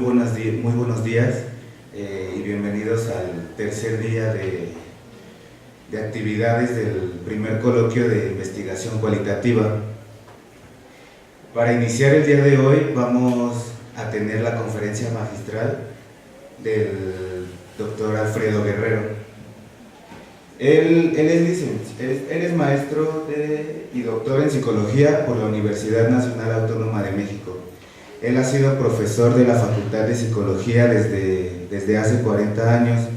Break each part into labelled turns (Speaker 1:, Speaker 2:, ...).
Speaker 1: muy buenos días y bienvenidos al tercer día de actividades del primer coloquio de investigación cualitativa. Para iniciar el día de hoy vamos a tener la conferencia magistral del doctor Alfredo Guerrero. Él es maestro y doctor en psicología por la Universidad Nacional Autónoma de México. Él ha sido profesor de la Facultad de Psicología desde hace 40 años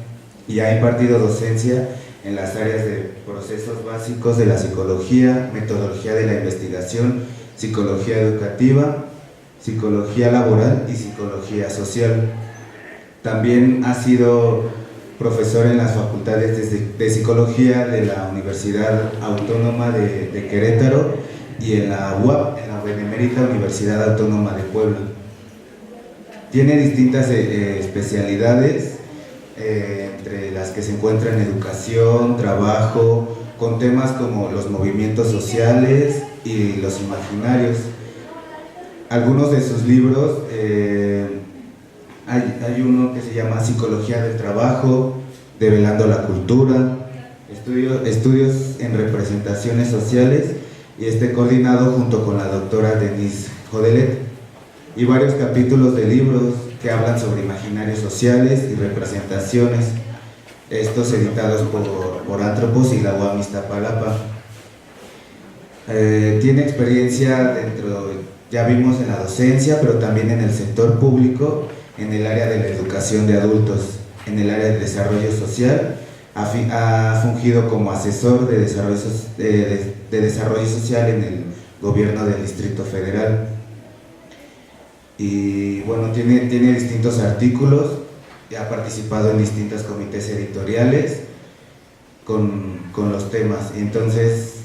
Speaker 1: y ha impartido docencia en las áreas de procesos básicos de la psicología, metodología de la investigación, psicología educativa, psicología laboral y psicología social. También ha sido profesor en las facultades de psicología de la Universidad Autónoma de Querétaro y en la UAP, en la Benemérita Universidad Autónoma de Puebla. Tiene distintas especialidades, entre las que se encuentran educación, trabajo, con temas como los movimientos sociales y los imaginarios. Algunos de sus libros, hay uno que se llama Psicología del Trabajo, Develando la Cultura, estudios en representaciones sociales, y coordinado junto con la doctora Denise Jodelet, y varios capítulos de libros que hablan sobre imaginarios sociales y representaciones, estos editados por Antropos y la UAM Iztapalapa. Tiene experiencia ya vimos en la docencia, pero también en el sector público, en el área de la educación de adultos, en el área de desarrollo social. Ha fungido como asesor de desarrollo social en el gobierno del Distrito Federal. Y bueno, tiene distintos artículos, ha participado en distintos comités editoriales con los temas. Y entonces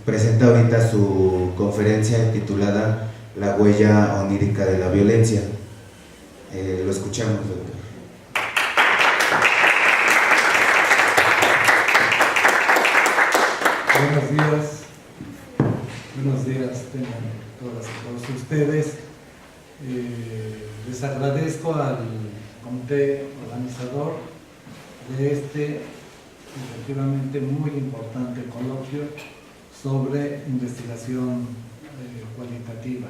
Speaker 1: presenta ahorita su conferencia titulada La huella onírica de la violencia. Lo escuchamos, doctor.
Speaker 2: Buenos días tengan todas y todos ustedes. Les agradezco al comité organizador de efectivamente muy importante coloquio sobre investigación cualitativa.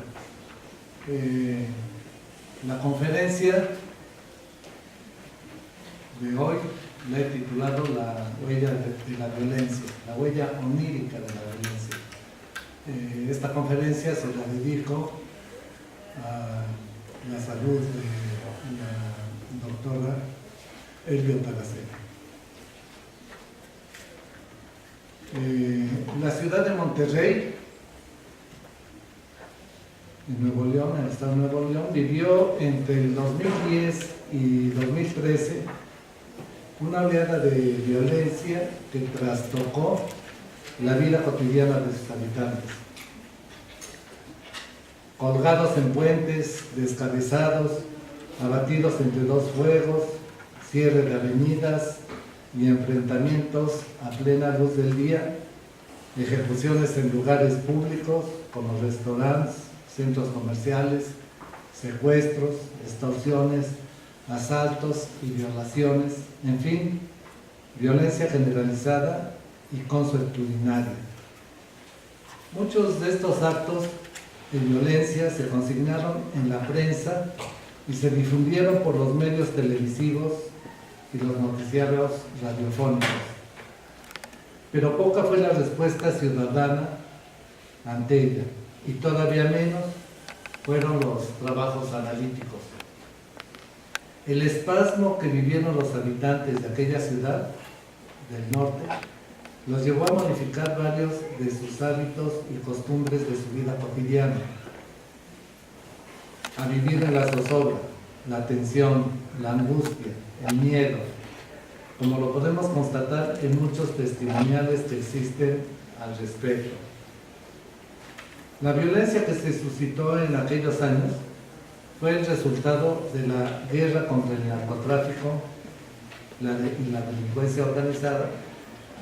Speaker 2: La conferencia de hoy la he titulado La huella de la violencia, la huella onírica de la violencia. Esta conferencia se la dedico a la salud de la doctora Elvia Talacena. La ciudad de Monterrey, en Nuevo León, en el estado de Nuevo León, vivió entre el 2010 y 2013 una oleada de violencia que trastocó la vida cotidiana de sus habitantes. Colgados en puentes, descabezados, abatidos entre dos fuegos, cierre de avenidas y enfrentamientos a plena luz del día, ejecuciones en lugares públicos como restaurantes, centros comerciales, secuestros, extorsiones, asaltos y violaciones, en fin, violencia generalizada y consuetudinaria. Muchos de estos actos de violencia se consignaron en la prensa y se difundieron por los medios televisivos y los noticiarios radiofónicos. Pero poca fue la respuesta ciudadana ante ella, y todavía menos fueron los trabajos analíticos. El espasmo que vivieron los habitantes de aquella ciudad del norte los llevó a modificar varios de sus hábitos y costumbres de su vida cotidiana, a vivir en la zozobra, la tensión, la angustia, el miedo, como lo podemos constatar en muchos testimoniales que existen al respecto. La violencia que se suscitó en aquellos años fue el resultado de la guerra contra el narcotráfico y la delincuencia organizada,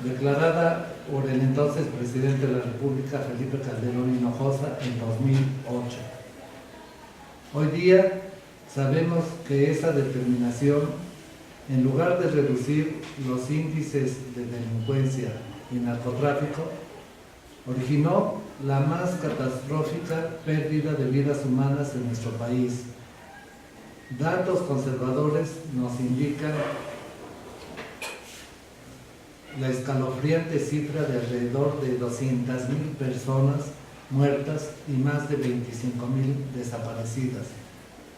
Speaker 2: declarada por el entonces presidente de la República, Felipe Calderón Hinojosa, en 2008. Hoy día sabemos que esa determinación, en lugar de reducir los índices de delincuencia y narcotráfico, originó la más catastrófica pérdida de vidas humanas en nuestro país. Datos conservadores nos indican la escalofriante cifra de alrededor de 200,000 personas muertas y más de 25,000 desaparecidas,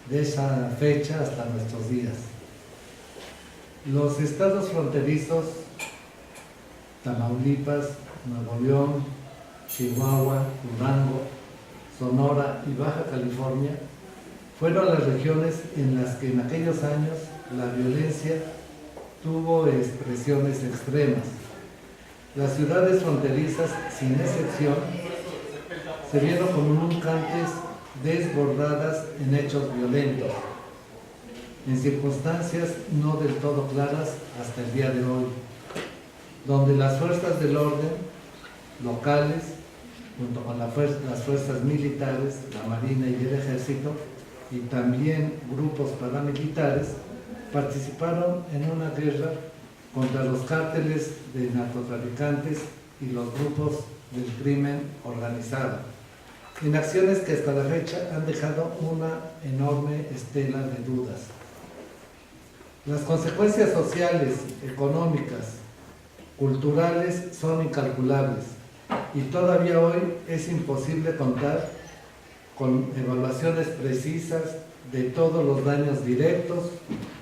Speaker 2: de esa fecha hasta nuestros días. Los estados fronterizos, Tamaulipas, Nuevo León, Chihuahua, Durango, Sonora y Baja California, fueron las regiones en las que en aquellos años la violencia tuvo expresiones extremas. Las ciudades fronterizas, sin excepción, se vieron como nunca antes desbordadas en hechos violentos, en circunstancias no del todo claras hasta el día de hoy, donde las fuerzas del orden locales, junto con las fuerzas militares, la Marina y el Ejército, y también grupos paramilitares, participaron en una guerra contra los cárteles de narcotraficantes y los grupos del crimen organizado, en acciones que hasta la fecha han dejado una enorme estela de dudas. Las consecuencias sociales, económicas, culturales son incalculables y todavía hoy es imposible contar con evaluaciones precisas de todos los daños directos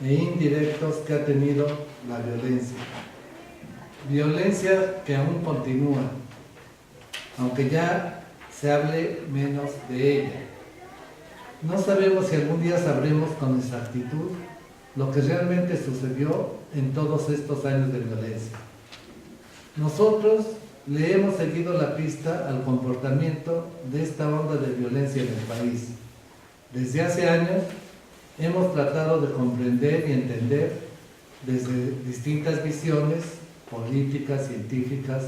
Speaker 2: e indirectos que ha tenido la violencia. Violencia que aún continúa, aunque ya se hable menos de ella. No sabemos si algún día sabremos con exactitud lo que realmente sucedió en todos estos años de violencia. Nosotros le hemos seguido la pista al comportamiento de esta onda de violencia en el país. Desde hace años hemos tratado de comprender y entender desde distintas visiones políticas, científicas,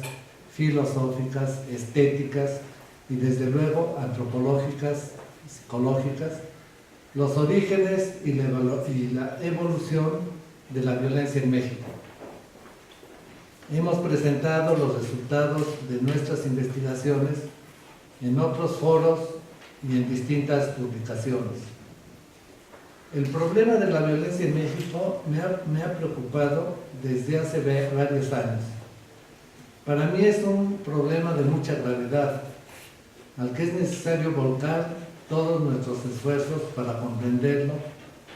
Speaker 2: filosóficas, estéticas y desde luego antropológicas, psicológicas, los orígenes y la evolución de la violencia en México. Hemos presentado los resultados de nuestras investigaciones en otros foros y en distintas publicaciones. El problema de la violencia en México me ha preocupado desde hace varios años. Para mí es un problema de mucha gravedad, al que es necesario volcar todos nuestros esfuerzos para comprenderlo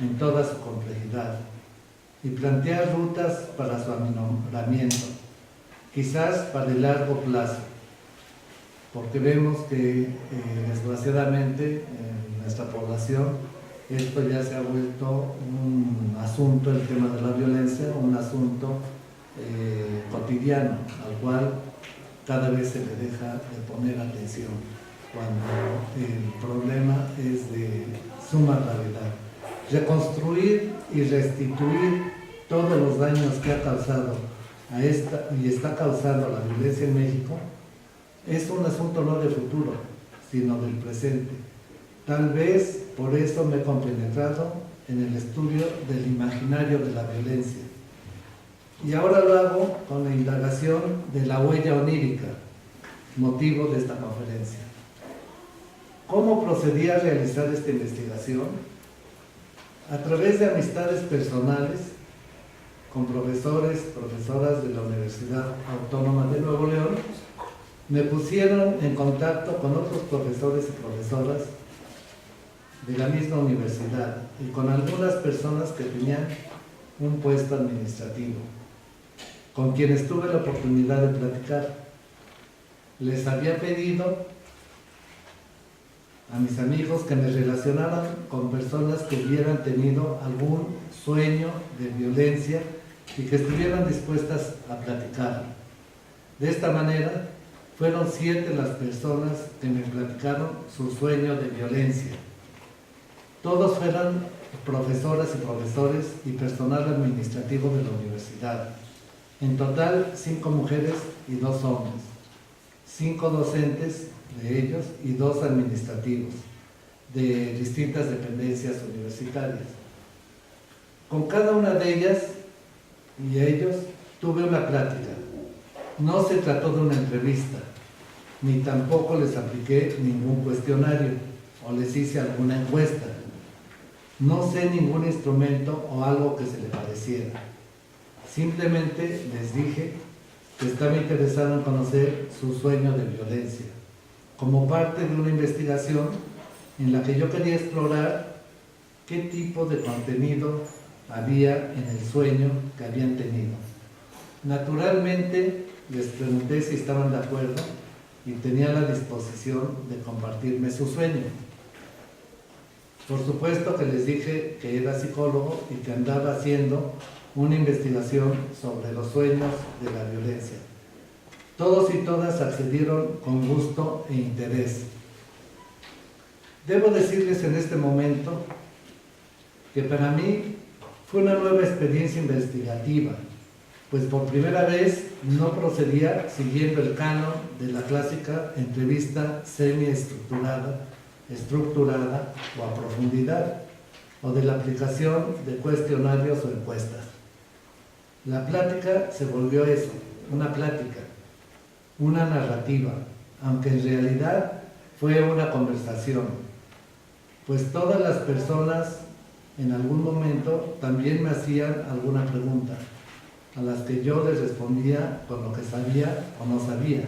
Speaker 2: en toda su complejidad y plantear rutas para su aminoramiento, quizás para el largo plazo, porque vemos que desgraciadamente en nuestra población esto ya se ha vuelto un asunto, el tema de la violencia, un asunto cotidiano, al cual cada vez se le deja de poner atención, cuando el problema es de suma gravedad. Reconstruir y restituir todos los daños que ha causado y está causando la violencia en México es un asunto no de futuro, sino del presente. Tal vez por eso me he compenetrado en el estudio del imaginario de la violencia. Y ahora lo hago con la indagación de la huella onírica, motivo de esta conferencia. ¿Cómo procedí a realizar esta investigación? A través de amistades personales con profesores, profesoras de la Universidad Autónoma de Nuevo León, me pusieron en contacto con otros profesores y profesoras de la misma universidad y con algunas personas que tenían un puesto administrativo, con quienes tuve la oportunidad de platicar. Les había pedido a mis amigos que me relacionaran con personas que hubieran tenido algún sueño de violencia y que estuvieran dispuestas a platicar. De esta manera, fueron 7 las personas que me platicaron su sueño de violencia. Todos fueron profesoras y profesores y personal administrativo de la universidad. En total, 5 mujeres y 2 hombres. 5 docentes de ellos y 2 administrativos. de distintas dependencias universitarias. Con cada una de ellas y ellos tuve una plática. No se trató de una entrevista, ni tampoco les apliqué ningún cuestionario o les hice alguna encuesta. No sé ningún instrumento o algo que se le pareciera. Simplemente les dije que estaba interesado en conocer su sueño de violencia, como parte de una investigación en la que yo quería explorar qué tipo de contenido había en el sueño que habían tenido. Naturalmente les pregunté si estaban de acuerdo y tenían la disposición de compartirme su sueño. Por supuesto que les dije que era psicólogo y que andaba haciendo una investigación sobre los sueños de la violencia. Todos y todas accedieron con gusto e interés. Debo decirles en este momento que para mí fue una nueva experiencia investigativa, pues por primera vez no procedía siguiendo el canon de la clásica entrevista semi-estructurada, estructurada o a profundidad, o de la aplicación de cuestionarios o encuestas. La plática se volvió eso, una plática, una narrativa, aunque en realidad fue una conversación, pues todas las personas en algún momento también me hacían alguna pregunta, a las que yo les respondía con lo que sabía o no sabía.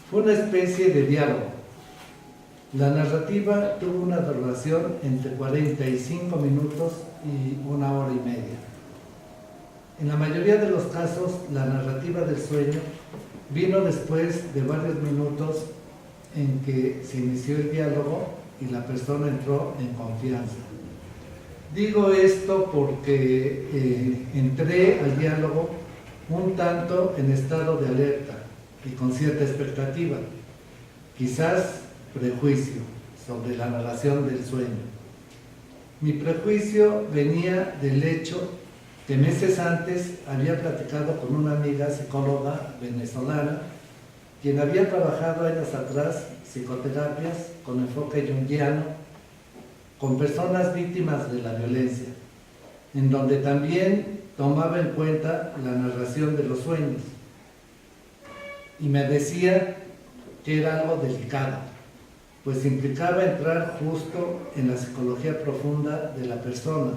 Speaker 2: Fue una especie de diálogo. La narrativa tuvo una duración entre 45 minutos y 1 hora y media. En la mayoría de los casos, la narrativa del sueño vino después de varios minutos en que se inició el diálogo y la persona entró en confianza. Digo esto porque entré al diálogo un tanto en estado de alerta y con cierta expectativa, quizás prejuicio sobre la narración del sueño. Mi prejuicio venía del hecho que meses antes había platicado con una amiga psicóloga venezolana, quien había trabajado años atrás psicoterapias con enfoque junguiano con personas víctimas de la violencia, en donde también tomaba en cuenta la narración de los sueños. Y me decía que era algo delicado, pues implicaba entrar justo en la psicología profunda de la persona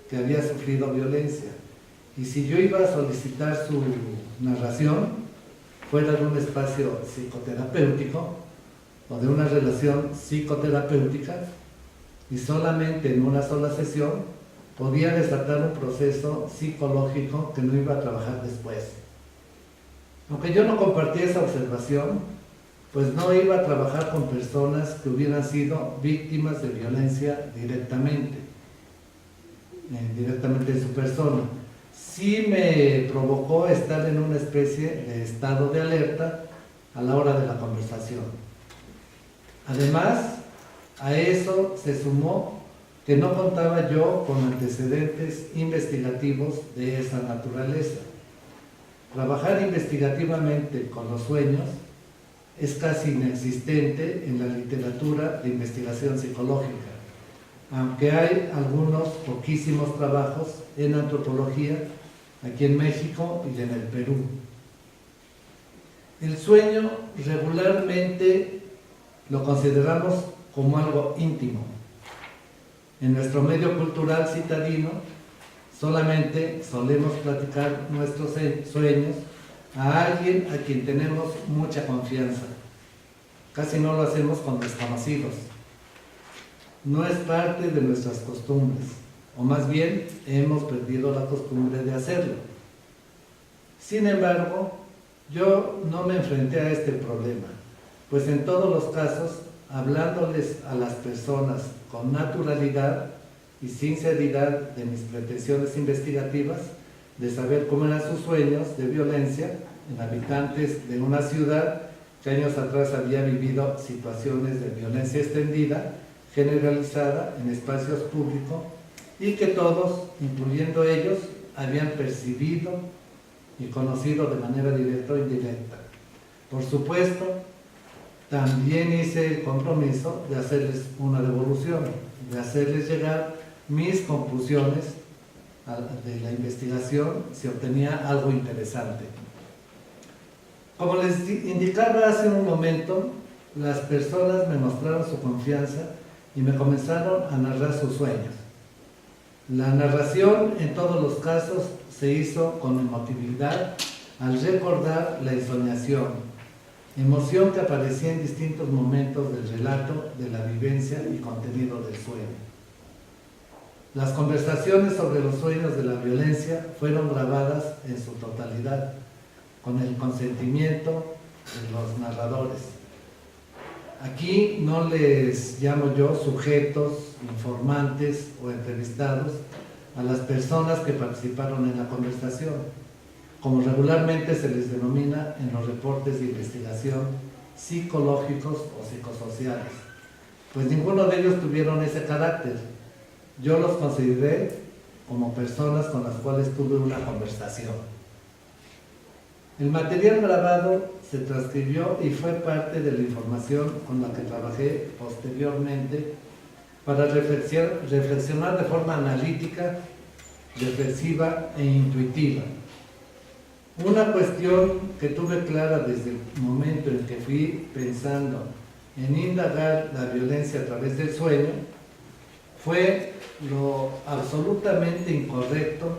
Speaker 2: que había sufrido violencia. Y si yo iba a solicitar su narración, fuera de un espacio psicoterapéutico o de una relación psicoterapéutica, y solamente en una sola sesión, podía desatar un proceso psicológico que no iba a trabajar después. Aunque yo no compartía esa observación, pues no iba a trabajar con personas que hubieran sido víctimas de violencia directamente en su persona. Sí me provocó estar en una especie de estado de alerta a la hora de la conversación. Además, a eso se sumó que no contaba yo con antecedentes investigativos de esa naturaleza. Trabajar investigativamente con los sueños es casi inexistente en la literatura de investigación psicológica, aunque hay algunos poquísimos trabajos en antropología aquí en México y en el Perú. El sueño regularmente lo consideramos como algo íntimo. En nuestro medio cultural citadino solamente solemos platicar nuestros sueños a alguien a quien tenemos mucha confianza. Casi no lo hacemos con desconocidos. No es parte de nuestras costumbres, o más bien hemos perdido la costumbre de hacerlo. Sin embargo, yo no me enfrenté a este problema, pues en todos los casos, hablándoles a las personas con naturalidad y sinceridad de mis pretensiones investigativas, de saber cómo eran sus sueños de violencia en habitantes de una ciudad que años atrás había vivido situaciones de violencia extendida, generalizada en espacios públicos y que todos, incluyendo ellos, habían percibido y conocido de manera directa o indirecta. Por supuesto también hice el compromiso de hacerles una devolución, de hacerles llegar mis conclusiones de la investigación si obtenía algo interesante. Como les indicaba hace un momento, las personas me mostraron su confianza y me comenzaron a narrar sus sueños. La narración en todos los casos se hizo con emotividad al recordar la ensoñación, emoción que aparecía en distintos momentos del relato de la vivencia y contenido del sueño. Las conversaciones sobre los sueños de la violencia fueron grabadas en su totalidad, con el consentimiento de los narradores. Aquí no les llamo yo sujetos, informantes o entrevistados a las personas que participaron en la conversación, como regularmente se les denomina en los reportes de investigación psicológicos o psicosociales, pues ninguno de ellos tuvieron ese carácter. Yo los consideré como personas con las cuales tuve una conversación. El material grabado se transcribió y fue parte de la información con la que trabajé posteriormente para reflexionar de forma analítica, reflexiva e intuitiva. Una cuestión que tuve clara desde el momento en que fui pensando en indagar la violencia a través del sueño fue lo absolutamente incorrecto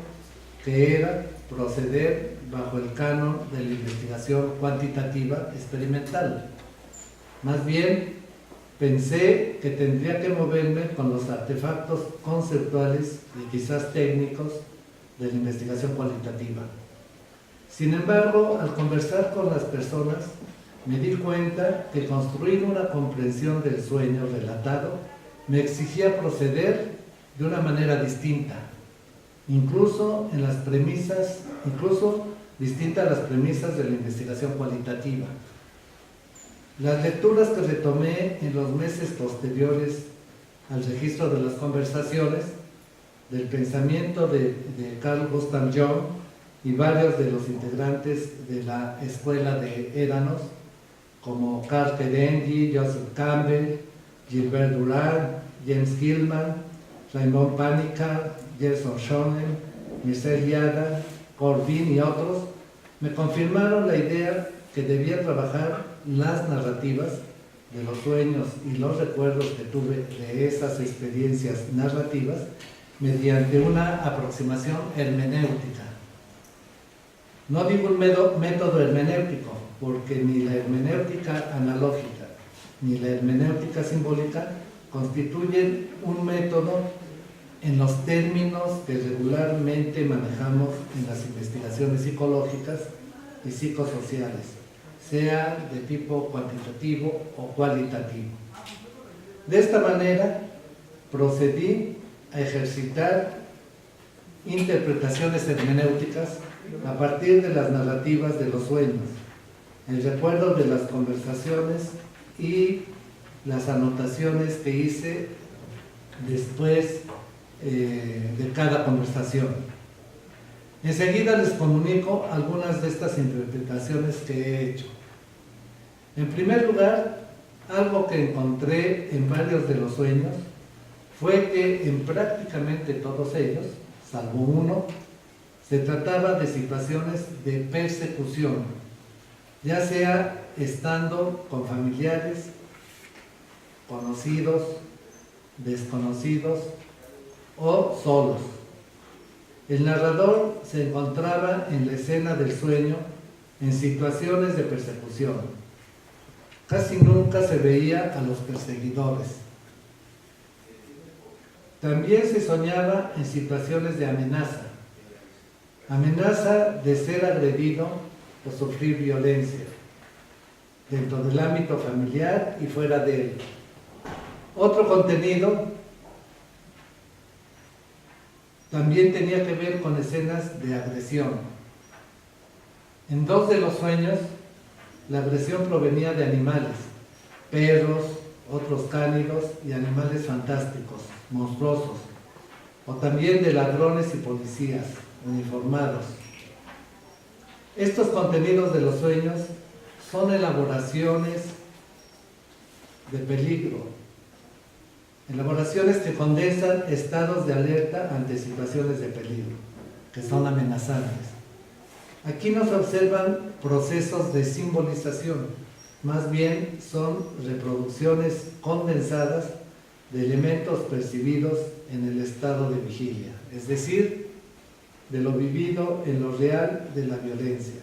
Speaker 2: que era proceder bajo el canon de la investigación cuantitativa experimental. Más bien, pensé que tendría que moverme con los artefactos conceptuales y quizás técnicos de la investigación cualitativa. Sin embargo, al conversar con las personas, me di cuenta que construir una comprensión del sueño relatado me exigía proceder de una manera distinta, incluso distinta a las premisas de la investigación cualitativa. Las lecturas que retomé en los meses posteriores al registro de las conversaciones, del pensamiento de Carl Gustav Jung y varios de los integrantes de la escuela de Éranos, como Carl Kerenyi, Joseph Campbell, Gilbert Durand, James Gilman, Raymond Panikar, Gerson Schoenen, Mircea Eliade, Corbin y otros, me confirmaron la idea que debía trabajar las narrativas de los sueños y los recuerdos que tuve de esas experiencias narrativas mediante una aproximación hermenéutica. No digo un método hermenéutico, porque ni la hermenéutica analógica ni la hermenéutica simbólica constituyen un método en los términos que regularmente manejamos en las investigaciones psicológicas y psicosociales, sea de tipo cuantitativo o cualitativo. De esta manera, procedí a ejercitar interpretaciones hermenéuticas a partir de las narrativas de los sueños, el recuerdo de las conversaciones y las anotaciones que hice después de cada conversación. Enseguida les comunico algunas de estas interpretaciones que he hecho. En primer lugar, algo que encontré en varios de los sueños fue que en prácticamente todos ellos, salvo uno, se trataba de situaciones de persecución, ya sea estando con familiares, conocidos, desconocidos o solos. El narrador se encontraba en la escena del sueño en situaciones de persecución. Casi nunca se veía a los perseguidores. También se soñaba en situaciones de amenaza. Amenaza de ser agredido o sufrir violencia, dentro del ámbito familiar y fuera de él. Otro contenido también tenía que ver con escenas de agresión. En dos de los sueños, la agresión provenía de animales, perros, otros cánidos y animales fantásticos, monstruosos, o también de ladrones y policías uniformados. Estos contenidos de los sueños son elaboraciones de peligro, elaboraciones que condensan estados de alerta ante situaciones de peligro, que son amenazantes. Aquí nos observan procesos de simbolización, más bien son reproducciones condensadas de elementos percibidos en el estado de vigilia, es decir, de lo vivido en lo real de la violencia.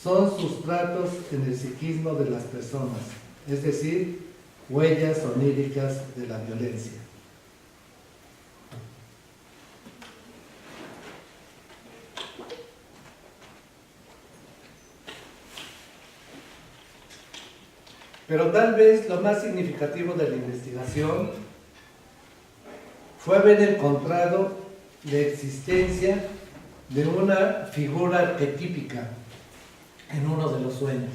Speaker 2: Son sustratos en el psiquismo de las personas, es decir, huellas oníricas de la violencia. Pero tal vez lo más significativo de la investigación fue haber encontrado la existencia de una figura arquetípica en uno de los sueños.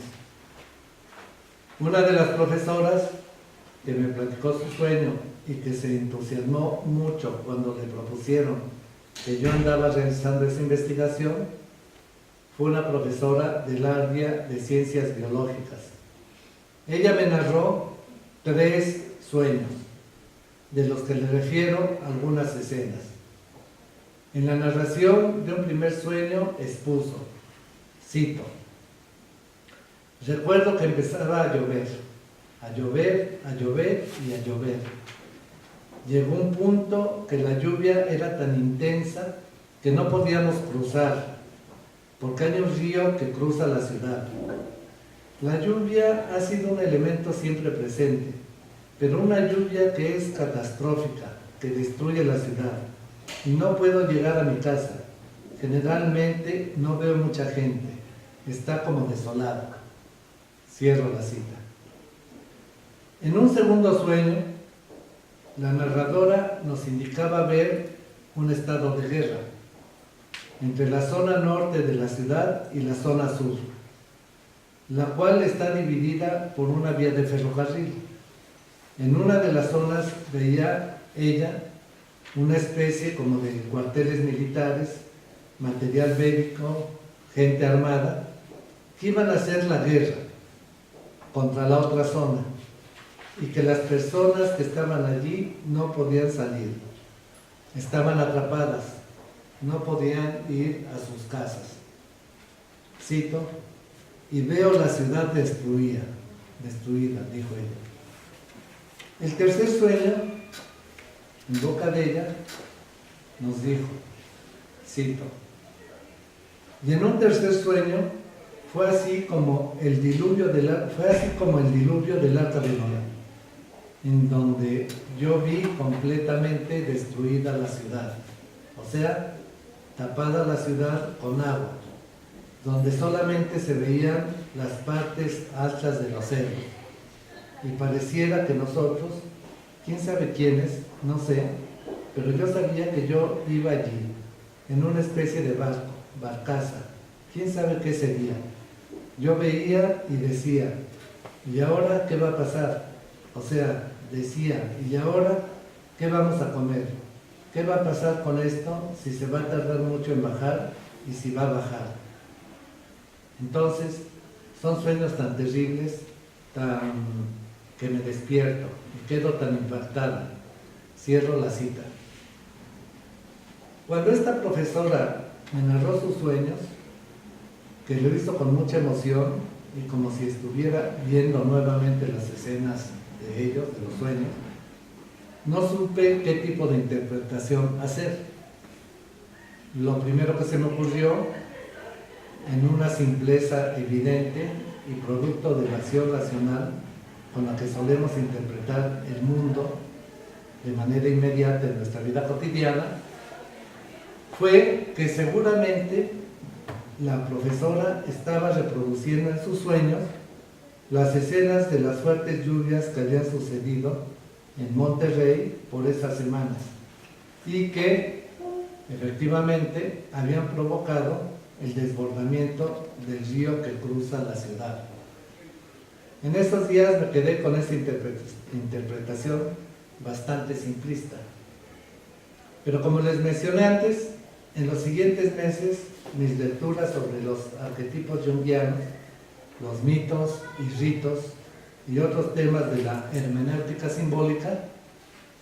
Speaker 2: Una de las profesoras que me platicó su sueño y que se entusiasmó mucho cuando le propusieron que yo andaba realizando esa investigación fue una profesora del área de ciencias biológicas. Ella me narró 3 sueños, de los que le refiero algunas escenas. En la narración de un primer sueño expuso, cito: recuerdo que empezaba a llover, a llover, a llover y a llover. Llegó un punto que la lluvia era tan intensa que no podíamos cruzar, porque hay un río que cruza la ciudad. La lluvia ha sido un elemento siempre presente, pero una lluvia que es catastrófica, que destruye la ciudad. Y no puedo llegar a mi casa. Generalmente no veo mucha gente, está como desolada. Cierro la cita. En un segundo sueño, la narradora nos indicaba ver un estado de guerra entre la zona norte de la ciudad y la zona sur, la cual está dividida por una vía de ferrocarril. En una de las zonas veía ella una especie como de cuarteles militares, material bélico, gente armada, que iban a hacer la guerra contra la otra zona y que las personas que estaban allí no podían salir, estaban atrapadas, no podían ir a sus casas. Cito: y veo la ciudad destruida, dijo ella. El tercer sueño, en boca de ella, nos dijo, cito: y en un tercer sueño fue así como el diluvio del arca de Noé, en donde yo vi completamente destruida la ciudad, o sea, tapada la ciudad con agua, donde solamente se veían las partes altas de los cerros, y pareciera que nosotros, quién sabe quiénes, no sé, pero yo sabía que yo iba allí, en una especie de barco, barcaza, quién sabe qué sería. Yo veía y decía, ¿y ahora qué va a pasar? O sea, decía, ¿y ahora qué vamos a comer? ¿Qué va a pasar con esto? Si se va a tardar mucho en bajar y si va a bajar. Entonces, son sueños tan terribles, que me despierto y quedo tan impactada. Cierro la cita. Cuando esta profesora me narró sus sueños, que lo hizo con mucha emoción y como si estuviera viendo nuevamente las escenas de ellos, de los sueños, no supe qué tipo de interpretación hacer. Lo primero que se me ocurrió, en una simpleza evidente y producto de la acción racional con la que solemos interpretar el mundo de manera inmediata en nuestra vida cotidiana, fue que seguramente la profesora estaba reproduciendo en sus sueños las escenas de las fuertes lluvias que habían sucedido en Monterrey por esas semanas y que efectivamente habían provocado el desbordamiento del río que cruza la ciudad. En esos días me quedé con esta interpretación bastante simplista. Pero como les mencioné antes, en los siguientes meses mis lecturas sobre los arquetipos junguianos, los mitos y ritos y otros temas de la hermenéutica simbólica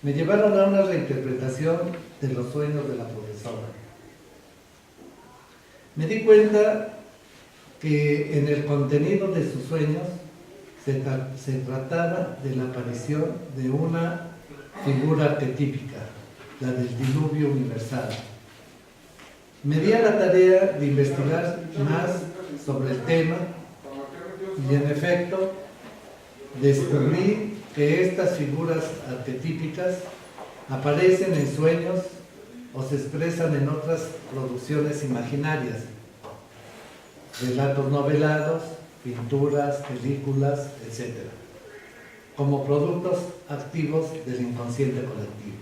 Speaker 2: me llevaron a una reinterpretación de los sueños de la profesora. Me di cuenta que en el contenido de sus sueños se trataba de la aparición de una figura arquetípica, la del diluvio universal. Me di a la tarea de investigar más sobre el tema y en efecto descubrí que estas figuras arquetípicas aparecen en sueños o se expresan en otras producciones imaginarias, relatos novelados, pinturas, películas, etc., como productos activos del inconsciente colectivo.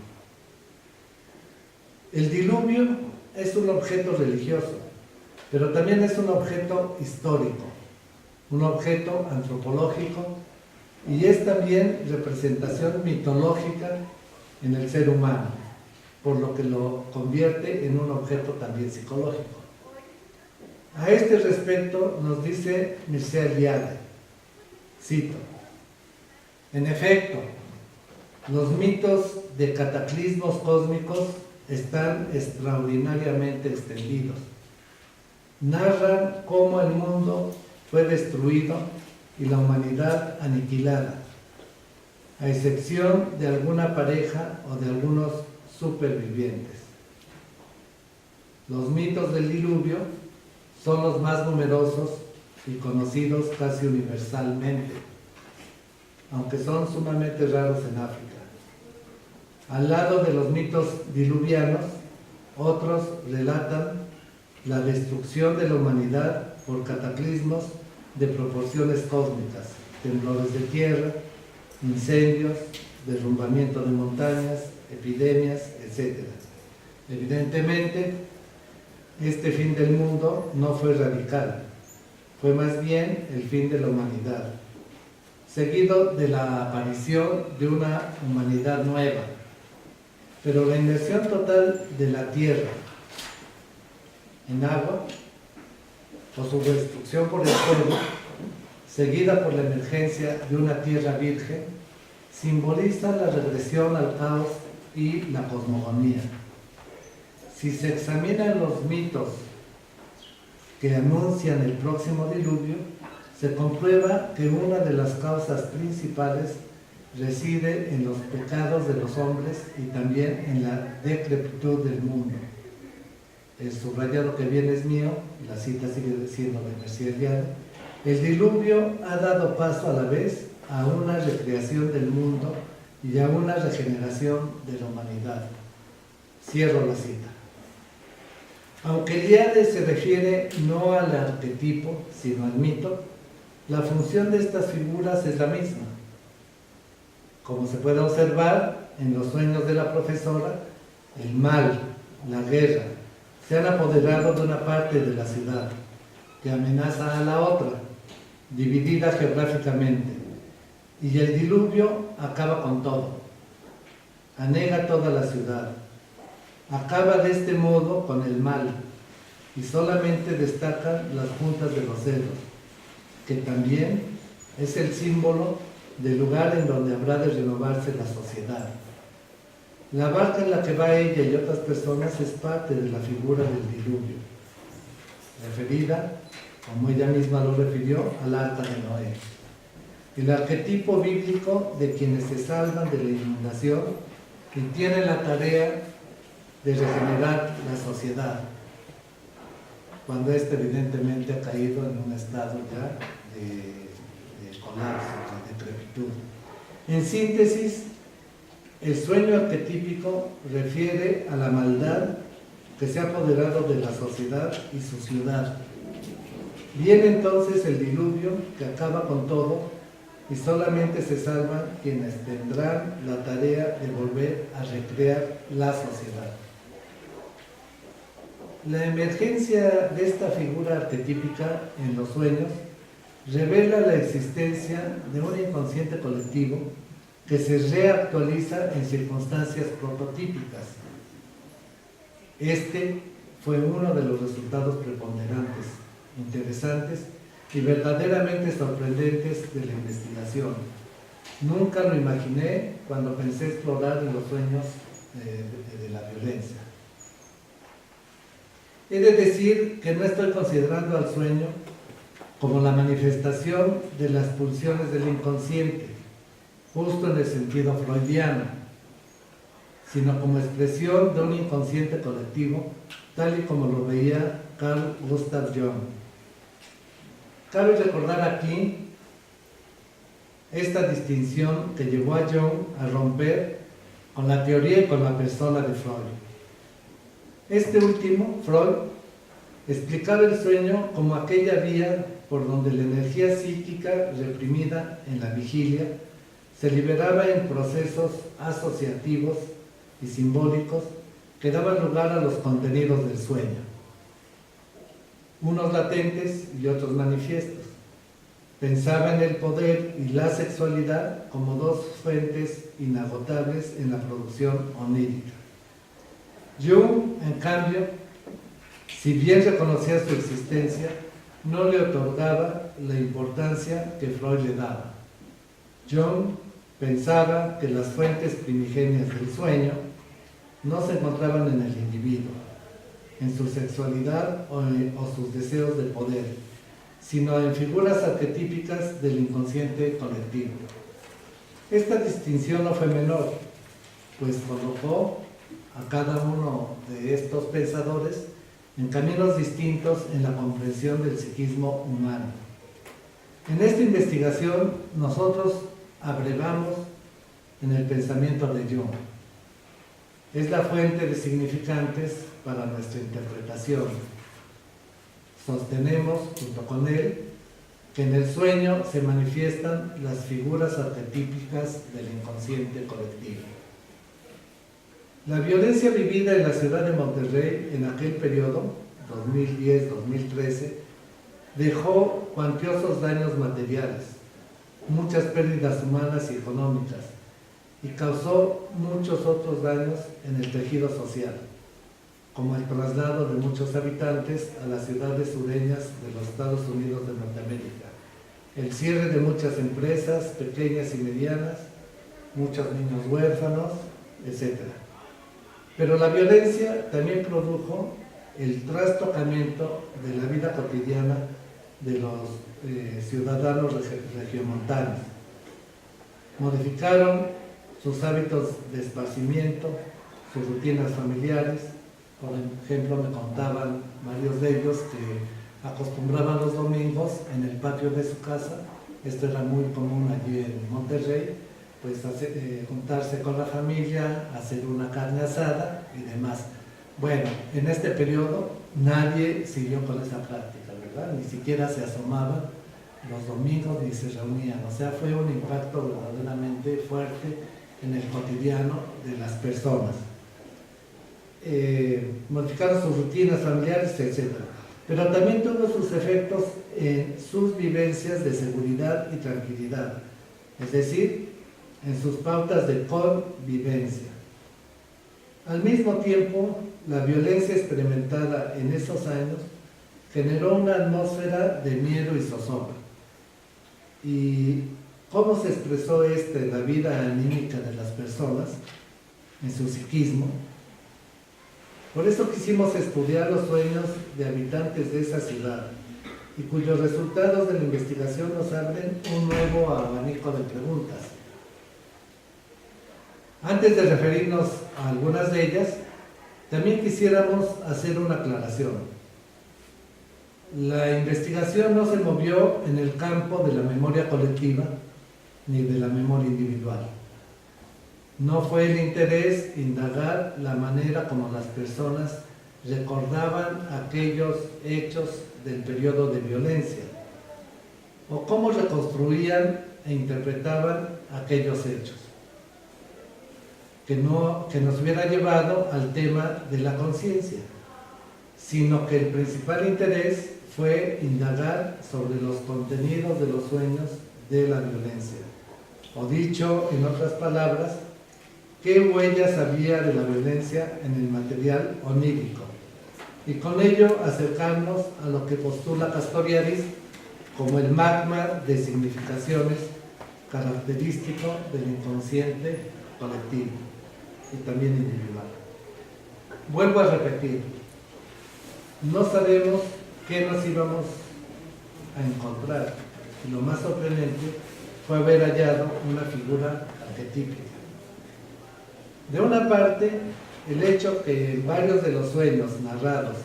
Speaker 2: El diluvio es un objeto religioso, pero también es un objeto histórico, un objeto antropológico y es también representación mitológica en el ser humano, por lo que lo convierte en un objeto también psicológico. A este respecto nos dice Mircea Eliade, cito: en efecto, los mitos de cataclismos cósmicos están extraordinariamente extendidos. Narran cómo el mundo fue destruido y la humanidad aniquilada, a excepción de alguna pareja o de algunos supervivientes. Los mitos del diluvio son los más numerosos y conocidos casi universalmente, aunque son sumamente raros en África. Al lado de los mitos diluvianos, otros relatan la destrucción de la humanidad por cataclismos de proporciones cósmicas, temblores de tierra, incendios, derrumbamiento de montañas, epidemias, etc. Evidentemente, este fin del mundo no fue radical, fue más bien el fin de la humanidad, seguido de la aparición de una humanidad nueva. Pero la inmersión total de la tierra en agua, o su destrucción por el fuego, seguida por la emergencia de una tierra virgen, simboliza la regresión al caos y la cosmogonía. Si se examinan los mitos que anuncian el próximo diluvio, se comprueba que una de las causas principales reside en los pecados de los hombres y también en la decrepitud del mundo. El subrayado que viene es mío, la cita sigue siendo de Mircea Eliade. El diluvio ha dado paso a la vez a una recreación del mundo y a una regeneración de la humanidad. Cierro la cita. Aunque Eliade se refiere no al arquetipo, sino al mito, la función de estas figuras es la misma. Como se puede observar en los sueños de la profesora, el mal, la guerra, se han apoderado de una parte de la ciudad, que amenaza a la otra, dividida geográficamente, y el diluvio acaba con todo, anega toda la ciudad, acaba de este modo con el mal, y solamente destacan las puntas de los cedros, que también es el símbolo del lugar en donde habrá de renovarse la sociedad. La barca en la que va ella y otras personas es parte de la figura del diluvio, referida, como ella misma lo refirió, al arca de Noé. El arquetipo bíblico de quienes se salvan de la inundación y tienen la tarea de regenerar la sociedad, cuando éste evidentemente ha caído en un estado ya de colapso, de decrepitud. En síntesis, el sueño arquetípico refiere a la maldad que se ha apoderado de la sociedad y su ciudad. Viene entonces el diluvio que acaba con todo y solamente se salvan quienes tendrán la tarea de volver a recrear la sociedad. La emergencia de esta figura arquetípica en los sueños revela la existencia de un inconsciente colectivo que se reactualiza en circunstancias prototípicas. Este fue uno de los resultados preponderantes, interesantes, y verdaderamente sorprendentes de la investigación. Nunca lo imaginé cuando pensé explorar en los sueños de la violencia. He de decir que no estoy considerando al sueño como la manifestación de las pulsiones del inconsciente, justo en el sentido freudiano, sino como expresión de un inconsciente colectivo, tal y como lo veía Carl Gustav Jung. Cabe recordar aquí esta distinción que llevó a Jung a romper con la teoría y con la persona de Freud. Este último, Freud, explicaba el sueño como aquella vía por donde la energía psíquica reprimida en la vigilia se liberaba en procesos asociativos y simbólicos que daban lugar a los contenidos del sueño, unos latentes y otros manifiestos. Pensaba en el poder y la sexualidad como dos fuentes inagotables en la producción onírica. Jung, en cambio, si bien reconocía su existencia, no le otorgaba la importancia que Freud le daba. Jung pensaba que las fuentes primigenias del sueño no se encontraban en el individuo, en su sexualidad o sus deseos de poder, sino en figuras arquetípicas del inconsciente colectivo. Esta distinción no fue menor, pues colocó a cada uno de estos pensadores en caminos distintos en la comprensión del psiquismo humano. En esta investigación nosotros abrevamos en el pensamiento de Jung. Es la fuente de significantes para nuestra interpretación. Sostenemos, junto con él, que en el sueño se manifiestan las figuras arquetípicas del inconsciente colectivo. La violencia vivida en la ciudad de Monterrey en aquel periodo, 2010-2013, dejó cuantiosos daños materiales, muchas pérdidas humanas y económicas, y causó muchos otros daños en el tejido social, como el traslado de muchos habitantes a las ciudades sureñas de los Estados Unidos de Norteamérica, el cierre de muchas empresas pequeñas y medianas, muchos niños huérfanos, etc. Pero la violencia también produjo el trastocamiento de la vida cotidiana de los ciudadanos regiomontanos. Modificaron sus hábitos de esparcimiento, sus rutinas familiares. Por ejemplo, me contaban varios de ellos que acostumbraban los domingos en el patio de su casa, esto era muy común allí en Monterrey, pues juntarse con la familia, hacer una carne asada y demás. Bueno, en este periodo nadie siguió con esa práctica, ¿verdad? Ni siquiera se asomaban los domingos ni se reunían. O sea, fue un impacto verdaderamente fuerte en el cotidiano de las personas. Modificaron sus rutinas familiares, etc. Pero también tuvo sus efectos en sus vivencias de seguridad y tranquilidad, es decir, en sus pautas de convivencia. Al mismo tiempo, la violencia experimentada en esos años generó una atmósfera de miedo y zozobra. ¿Y cómo se expresó esta en la vida anímica de las personas, en su psiquismo? Por eso quisimos estudiar los sueños de habitantes de esa ciudad y cuyos resultados de la investigación nos abren un nuevo abanico de preguntas. Antes de referirnos a algunas de ellas, también quisiéramos hacer una aclaración. La investigación no se movió en el campo de la memoria colectiva ni de la memoria individual. No fue el interés indagar la manera como las personas recordaban aquellos hechos del periodo de violencia, o cómo reconstruían e interpretaban aquellos hechos, que nos hubiera llevado al tema de la conciencia, sino que el principal interés fue indagar sobre los contenidos de los sueños de la violencia, o dicho en otras palabras, qué huellas había de la violencia en el material onírico, y con ello acercarnos a lo que postula Castoriadis como el magma de significaciones característico del inconsciente colectivo y también individual. Vuelvo a repetir, no sabemos qué nos íbamos a encontrar, y lo más sorprendente fue haber hallado una figura arquetípica. De una parte, el hecho que en varios de los sueños narrados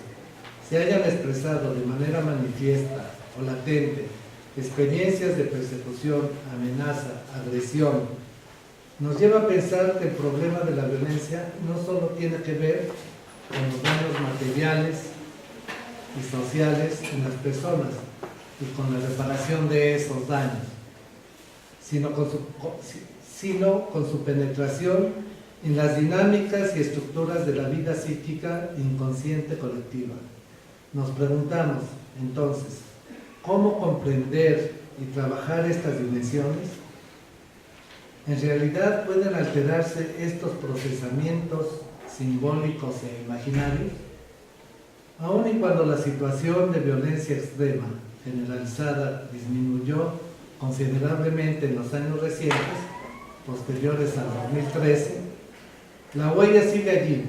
Speaker 2: se hayan expresado de manera manifiesta o latente experiencias de persecución, amenaza, agresión, nos lleva a pensar que el problema de la violencia no solo tiene que ver con los daños materiales y sociales en las personas y con la reparación de esos daños, sino con su penetración en las dinámicas y estructuras de la vida psíquica inconsciente colectiva. Nos preguntamos, entonces, ¿cómo comprender y trabajar estas dimensiones? En realidad, ¿pueden alterarse estos procesamientos simbólicos e imaginarios? Aun y cuando la situación de violencia extrema generalizada disminuyó considerablemente en los años recientes, posteriores al 2013, la huella sigue allí,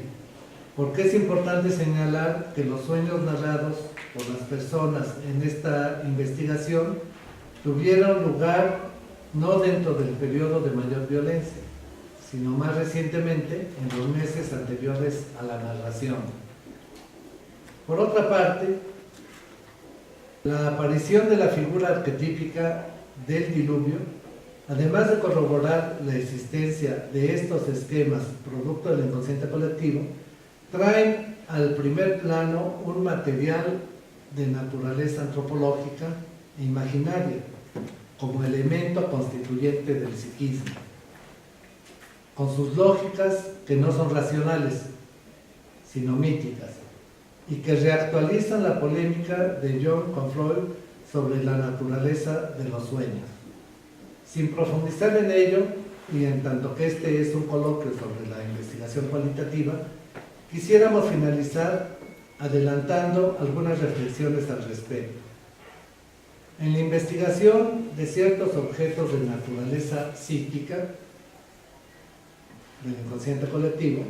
Speaker 2: porque es importante señalar que los sueños narrados por las personas en esta investigación tuvieron lugar no dentro del periodo de mayor violencia, sino más recientemente en los meses anteriores a la narración. Por otra parte, la aparición de la figura arquetípica del diluvio, además de corroborar la existencia de estos esquemas producto del inconsciente colectivo, traen al primer plano un material de naturaleza antropológica e imaginaria, como elemento constituyente del psiquismo, con sus lógicas que no son racionales, sino míticas, y que reactualizan la polémica de Jung con Freud sobre la naturaleza de los sueños. Sin profundizar en ello, y en tanto que este es un coloquio sobre la investigación cualitativa, quisiéramos finalizar adelantando algunas reflexiones al respecto. En la investigación de ciertos objetos de naturaleza psíquica del inconsciente colectivo,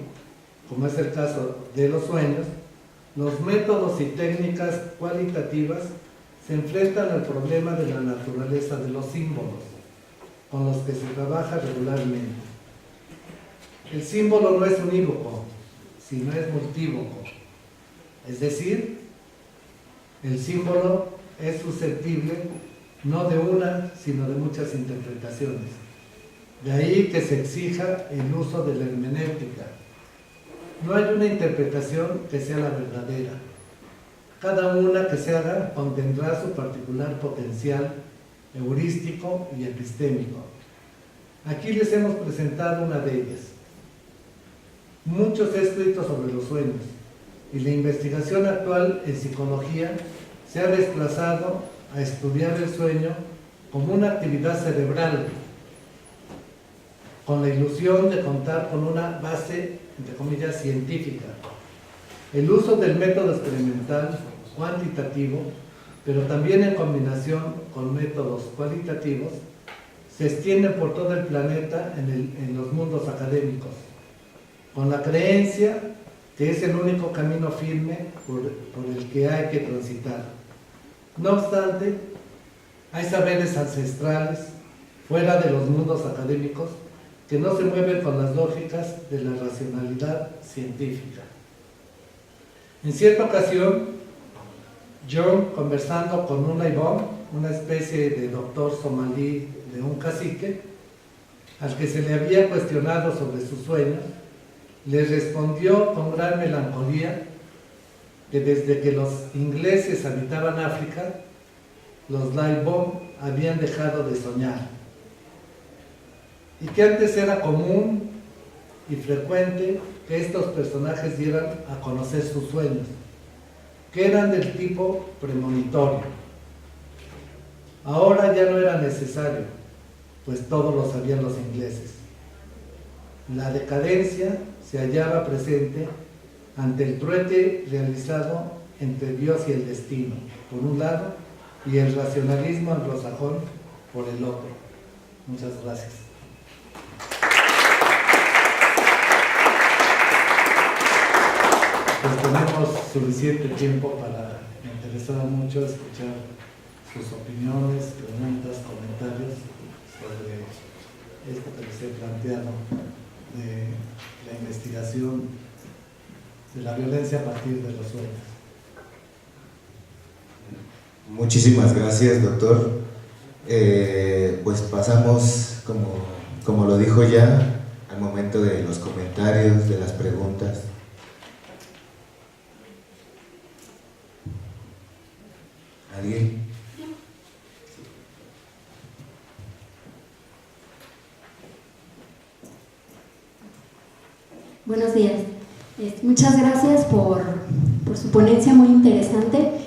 Speaker 2: como es el caso de los sueños, los métodos y técnicas cualitativas se enfrentan al problema de la naturaleza de los símbolos, con los que se trabaja regularmente. El símbolo no es unívoco, sino es multívoco. Es decir, el símbolo es susceptible no de una, sino de muchas interpretaciones. De ahí que se exija el uso de la hermenéutica. No hay una interpretación que sea la verdadera. Cada una que se haga contendrá su particular potencial heurístico y epistémico. Aquí les hemos presentado una de ellas. Mucho se ha escrito sobre los sueños, y la investigación actual en psicología se ha desplazado a estudiar el sueño como una actividad cerebral, con la ilusión de contar con una base, entre comillas, científica. El uso del método experimental cuantitativo, pero también en combinación con métodos cualitativos, se extiende por todo el planeta en los mundos académicos, con la creencia que es el único camino firme por el que hay que transitar. No obstante, hay saberes ancestrales fuera de los mundos académicos que no se mueven con las lógicas de la racionalidad científica. En cierta ocasión, Jung, conversando con un Aibón, una especie de doctor somalí de un cacique, al que se le había cuestionado sobre sus sueños, le respondió con gran melancolía que desde que los ingleses habitaban África, los Laibon habían dejado de soñar, y que antes era común y frecuente que estos personajes dieran a conocer sus sueños, que eran del tipo premonitorio. Ahora ya no era necesario, pues todos lo sabían los ingleses. La decadencia se hallaba presente ante el trueque realizado entre Dios y el destino, por un lado, y el racionalismo anglosajón por el otro. Muchas gracias. Pues tenemos suficiente tiempo para, me interesaba mucho escuchar sus opiniones, preguntas, comentarios sobre esto que les he planteado de la investigación de la violencia a partir de los sueños.
Speaker 1: Muchísimas gracias, doctor. Pues pasamos, como lo dijo ya, al momento de los comentarios, de las preguntas. ¿Alguien?
Speaker 3: Buenos días. Muchas gracias por su ponencia muy interesante.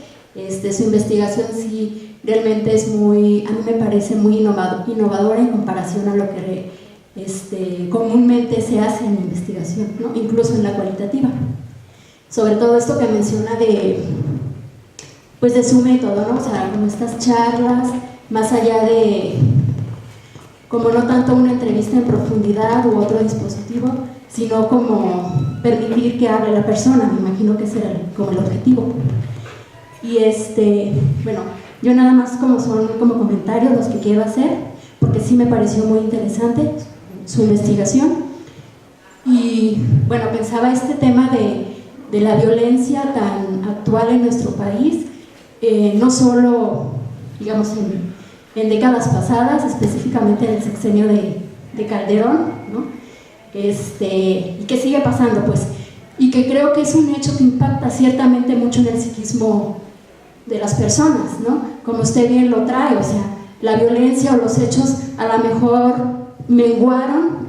Speaker 3: Su investigación sí realmente es a mí me parece muy innovadora en comparación a lo que comúnmente se hace en investigación, ¿no? Incluso en la cualitativa. Sobre todo esto que menciona de su método, ¿no? O sea, como estas charlas, más allá de, como no tanto una entrevista en profundidad u otro dispositivo, sino como permitir que hable la persona. Me imagino que ese era como el objetivo. Y bueno, yo nada más son como comentarios los que quiero hacer, porque sí me pareció muy interesante su investigación. Y bueno, pensaba este tema de la violencia tan actual en nuestro país, no solo, digamos, en décadas pasadas, específicamente en el sexenio de Calderón, ¿no? Y que sigue pasando, pues, y que creo que es un hecho que impacta ciertamente mucho en el psiquismo de las personas, ¿no? Como usted bien lo trae, o sea, la violencia o los hechos a lo mejor menguaron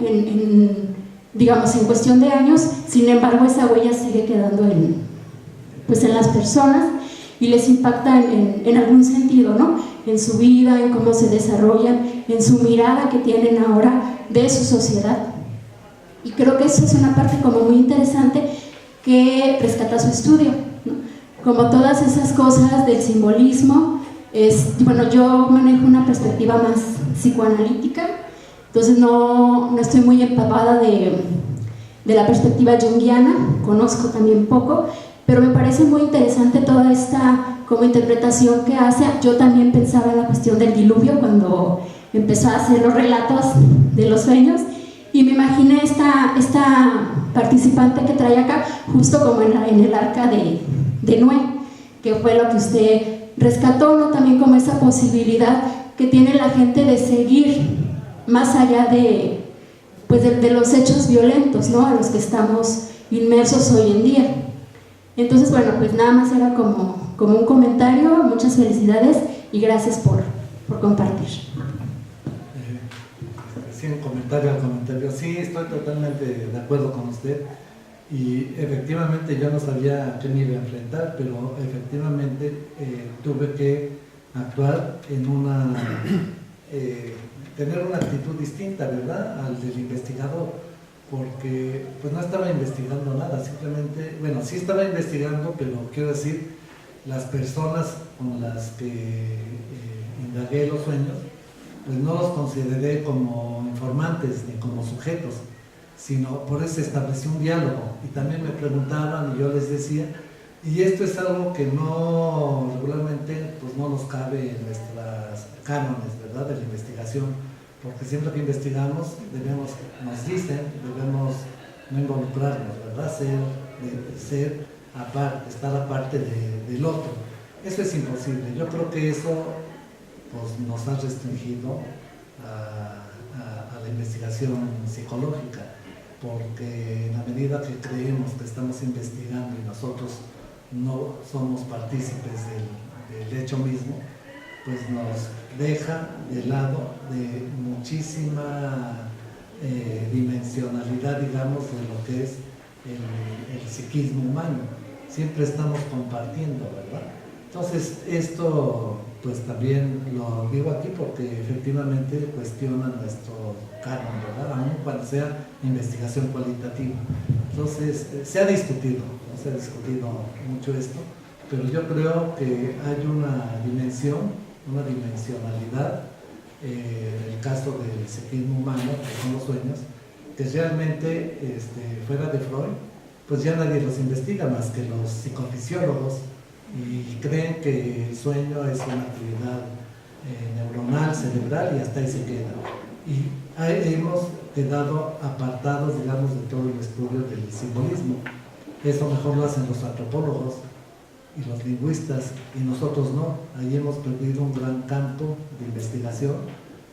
Speaker 3: digamos, en cuestión de años, sin embargo esa huella sigue quedando en las personas y les impacta en algún sentido, ¿no? En su vida, en cómo se desarrollan, en su mirada que tienen ahora de su sociedad. Y creo que eso es una parte como muy interesante que rescata su estudio, ¿no? Como todas esas cosas del simbolismo, bueno, yo manejo una perspectiva más psicoanalítica, entonces no estoy muy empapada de la perspectiva junguiana, conozco también poco, pero me parece muy interesante toda esta como interpretación que hace. Yo también pensaba en la cuestión del diluvio cuando empezó a hacer los relatos de los sueños, y me imaginé esta participante que trae acá, justo como en el arca de Noé, que fue lo que usted rescató, ¿no? También como esa posibilidad que tiene la gente de seguir más allá de los hechos violentos, ¿no? A los que estamos inmersos hoy en día. Entonces, bueno, pues nada más era como un comentario. Muchas felicidades y gracias por compartir.
Speaker 2: Sí, un comentario al comentario. Sí, estoy totalmente de acuerdo con usted. Y efectivamente yo no sabía a qué me iba a enfrentar, pero efectivamente tuve que actuar en tener una actitud distinta, ¿verdad?, al del investigador, porque pues no estaba investigando nada, simplemente, bueno, sí estaba investigando, pero quiero decir, las personas con las que indagué los sueños, pues no los consideré como informantes ni como sujetos, sino por eso establecí un diálogo, y también me preguntaban y yo les decía, y esto es algo que no regularmente pues no nos cabe en nuestras cánones, ¿verdad?, de la investigación, porque siempre que investigamos nos dicen, debemos no involucrarnos, ¿verdad?, ser aparte, estar aparte del otro. Eso es imposible. Yo creo que eso pues nos ha restringido a la investigación psicológica, porque en la medida que creemos que estamos investigando y nosotros no somos partícipes del hecho mismo, pues nos deja de lado de muchísima dimensionalidad, digamos, de lo que es el psiquismo humano. Siempre estamos compartiendo, ¿verdad? Entonces, esto pues también lo digo aquí porque efectivamente cuestiona nuestro canon, ¿verdad?, aun cuando sea investigación cualitativa. Entonces, se ha discutido mucho esto, pero yo creo que hay una dimensión, una dimensionalidad, en el caso del psiquismo humano, que son los sueños, que realmente fuera de Freud, pues ya nadie los investiga más que los psicofisiólogos, y creen que el sueño es una actividad neuronal, cerebral, y hasta ahí se queda. Y hemos quedado apartados, digamos, de todo el estudio del simbolismo. Eso mejor lo hacen los antropólogos y los lingüistas, y nosotros no. Ahí hemos perdido un gran campo de investigación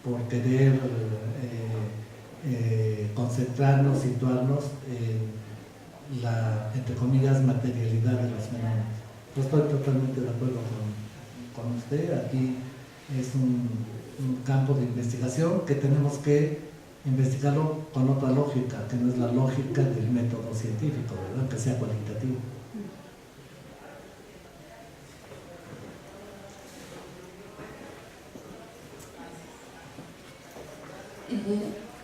Speaker 2: por querer concentrarnos, situarnos en la, entre comillas, materialidad de los fenómenos. Yo estoy totalmente de acuerdo con usted. Aquí es un campo de investigación que tenemos que investigarlo con otra lógica, que no es la lógica del método científico, ¿verdad? Que sea cualitativo.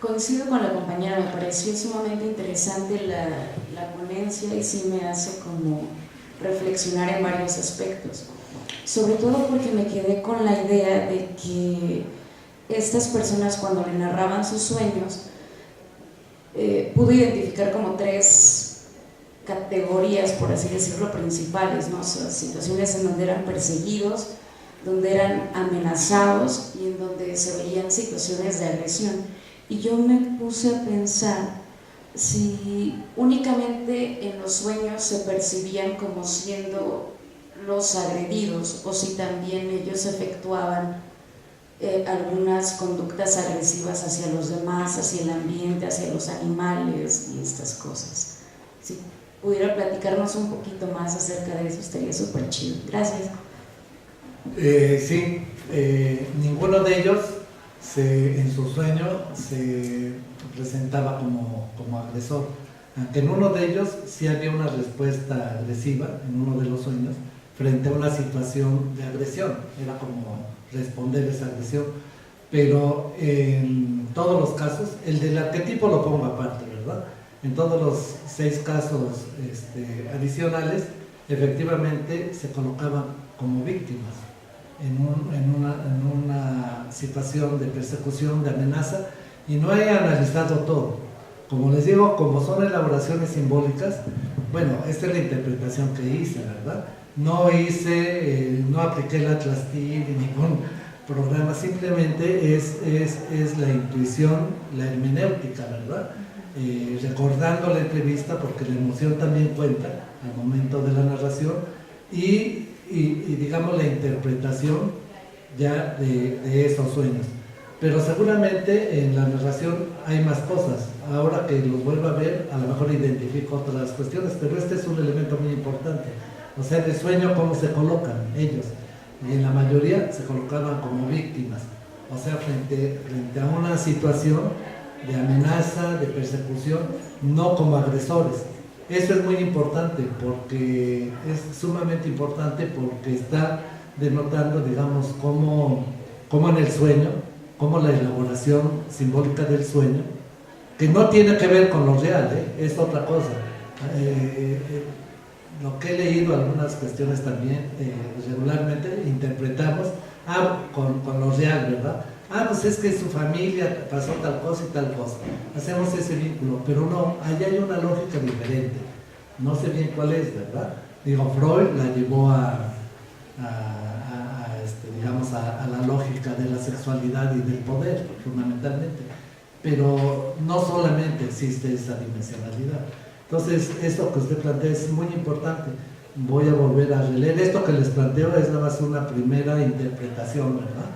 Speaker 4: Coincido con la compañera, me pareció sumamente interesante la ponencia y sí me hace como reflexionar en varios aspectos, sobre todo porque me quedé con la idea de que estas personas, cuando le narraban sus sueños, pude identificar como 3 categorías, por así decirlo, principales, ¿no? O sea, situaciones en donde eran perseguidos, donde eran amenazados y en donde se veían situaciones de agresión. Y yo me puse a pensar si únicamente en los sueños se percibían como siendo los agredidos, o si también ellos efectuaban algunas conductas agresivas hacia los demás, hacia el ambiente, hacia los animales y estas cosas. Si pudiera platicarnos un poquito más acerca de eso, estaría súper chido. Gracias.
Speaker 2: Sí, ninguno de ellos en su sueño se presentaba como agresor, aunque en uno de ellos sí había una respuesta agresiva, en uno de los sueños, frente a una situación de agresión, era como responder esa agresión, pero en todos los casos, el del arquetipo lo pongo aparte, ¿verdad? En todos los 6 casos adicionales, efectivamente se colocaban como víctimas en una situación de persecución, de amenaza, y no he analizado todo. Como les digo, como son elaboraciones simbólicas, bueno, esta es la interpretación que hice, ¿verdad? No apliqué el Atlas TIL ni ningún programa, simplemente es la intuición, la hermenéutica, ¿verdad? Recordando la entrevista, porque la emoción también cuenta al momento de la narración, y digamos la interpretación ya de esos sueños. Pero seguramente en la narración hay más cosas. Ahora que los vuelvo a ver, a lo mejor identifico otras cuestiones, pero este es un elemento muy importante. O sea, de sueño, cómo se colocan ellos. Y en la mayoría se colocaban como víctimas. O sea, frente a una situación de amenaza, de persecución, no como agresores. Eso es muy importante, porque es sumamente importante, porque está denotando, digamos, cómo en el sueño, cómo la elaboración simbólica del sueño, que no tiene que ver con lo real, es otra cosa. Lo que he leído, algunas cuestiones también, regularmente interpretamos con lo real, ¿verdad? Pues es que su familia pasó tal cosa y tal cosa. Hacemos ese vínculo, pero no, allá hay una lógica diferente. No sé bien cuál es, ¿verdad? Digo, Freud la llevó digamos, a la lógica de la sexualidad y del poder, fundamentalmente. Pero no solamente existe esa dimensionalidad. Entonces, esto que usted plantea es muy importante. Voy a volver a releer. Esto que les planteo es nada más una primera interpretación, ¿verdad?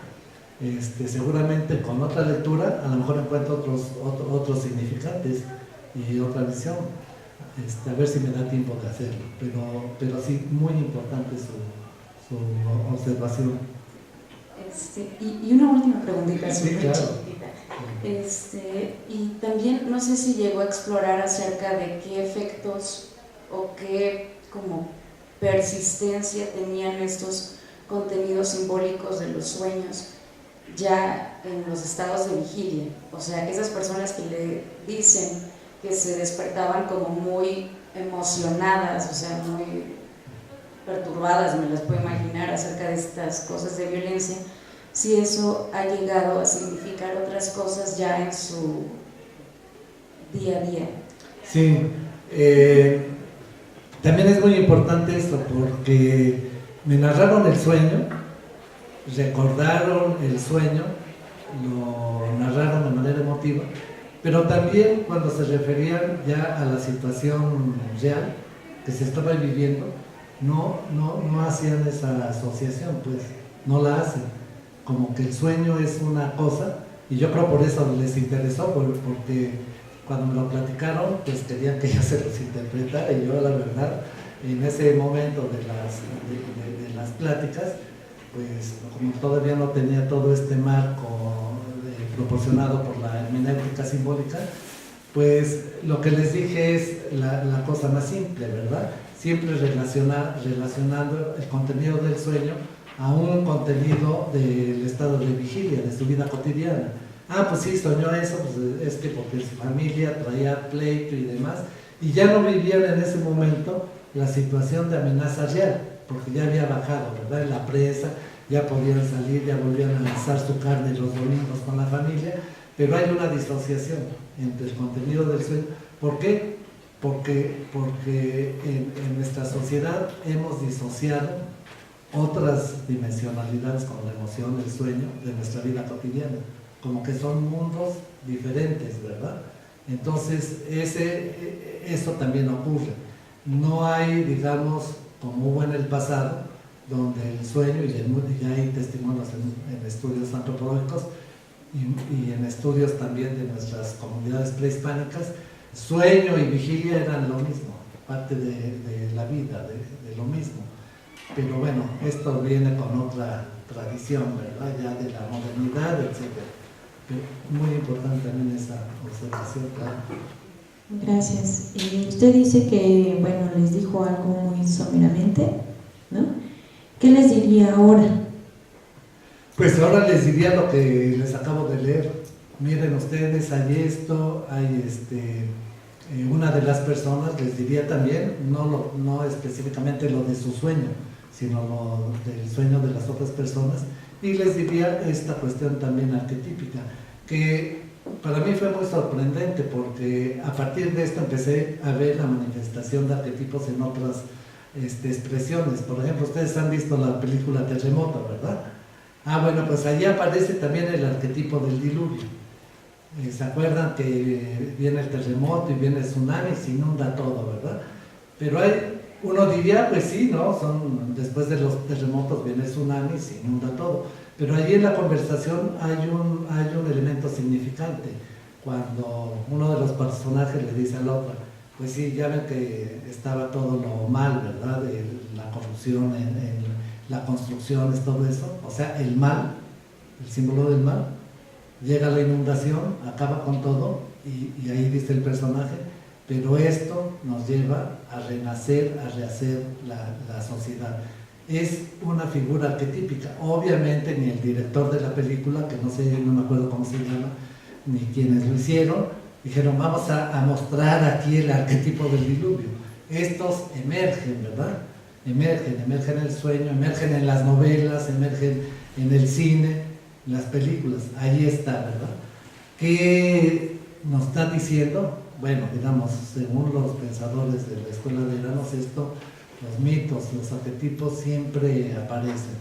Speaker 2: Seguramente con otra lectura a lo mejor encuentro otros significantes y otra visión. A ver si me da tiempo de hacerlo. Pero sí, muy importante su observación.
Speaker 4: Y una última preguntita,
Speaker 2: sí, claro.
Speaker 4: chiquitita. Y también no sé si llegó a explorar acerca de qué efectos o qué como persistencia tenían estos contenidos simbólicos de los sueños ya en los estados de vigilia. O sea, esas personas que le dicen que se despertaban como muy emocionadas, o sea, muy perturbadas, me las puedo imaginar, acerca de estas cosas de violencia, si eso ha llegado a significar otras cosas ya en su día a día.
Speaker 2: Sí, también es muy importante esto porque me narraron el sueño, recordaron el sueño, lo narraron de manera emotiva, pero también cuando se referían ya a la situación real que se estaba viviendo, no hacían esa asociación, pues no la hacen, como que el sueño es una cosa, y yo creo por eso les interesó, porque cuando me lo platicaron, pues querían que yo se los interpretara, y yo la verdad, en ese momento de las pláticas, pues como todavía no tenía todo este marco proporcionado por la hermenéutica simbólica, pues lo que les dije es la cosa más simple, ¿verdad? Siempre relacionando el contenido del sueño a un contenido del estado de vigilia, de su vida cotidiana. Ah, pues sí, soñó eso, pues es que porque su familia traía pleito y demás, y ya no vivían en ese momento la situación de amenaza real, porque ya había bajado, ¿verdad? En la presa, ya podían salir, ya volvían a lanzar su carne los domingos con la familia, pero hay una disociación entre el contenido del sueño. ¿Por qué? Porque en nuestra sociedad hemos disociado otras dimensionalidades como la emoción, el sueño, de nuestra vida cotidiana, como que son mundos diferentes, ¿verdad? Entonces, eso también ocurre. No hay, digamos, como hubo en el pasado, donde el sueño, y ya hay testimonios en estudios antropológicos y en estudios también de nuestras comunidades prehispánicas, sueño y vigilia eran lo mismo, parte de la vida, de lo mismo. Pero bueno, esto viene con otra tradición, ¿verdad? Ya de la modernidad, etc. Muy importante también esa observación, claro.
Speaker 5: Gracias. Usted dice que, bueno, les dijo algo muy someramente, ¿no? ¿Qué les diría ahora?
Speaker 2: Pues ahora les diría lo que les acabo de leer. Miren ustedes, hay esto, hay una de las personas les diría también, no específicamente lo de su sueño, sino lo del sueño de las otras personas, y les diría esta cuestión también arquetípica, que para mí fue muy sorprendente porque a partir de esto empecé a ver la manifestación de arquetipos en otras expresiones. Por ejemplo, ustedes han visto la película Terremoto, ¿verdad? Ah, bueno, pues allí aparece también el arquetipo del diluvio. ¿Se acuerdan que viene el terremoto y viene el tsunami y se inunda todo, verdad? Pero uno diría, pues sí, ¿no? Después de los terremotos viene el tsunami y se inunda todo. Pero allí en la conversación hay un elemento significante. Cuando uno de los personajes le dice al otro, pues sí, ya ven que estaba todo lo mal, ¿verdad? La corrupción en la construcción, es todo eso. O sea, el mal, el símbolo del mal, llega la inundación, acaba con todo, y ahí dice el personaje, pero esto nos lleva a renacer, a rehacer la sociedad. Es una figura arquetípica. Obviamente ni el director de la película, que no me acuerdo cómo se llama, ni quienes lo hicieron, dijeron vamos a mostrar aquí el arquetipo del diluvio. Estos emergen, ¿verdad? Emergen en el sueño, emergen en las novelas, emergen en el cine, en las películas. Ahí está, ¿verdad? ¿Qué nos están diciendo? Bueno, digamos, según los pensadores de la Escuela de Eranos, los mitos, los arquetipos siempre aparecen.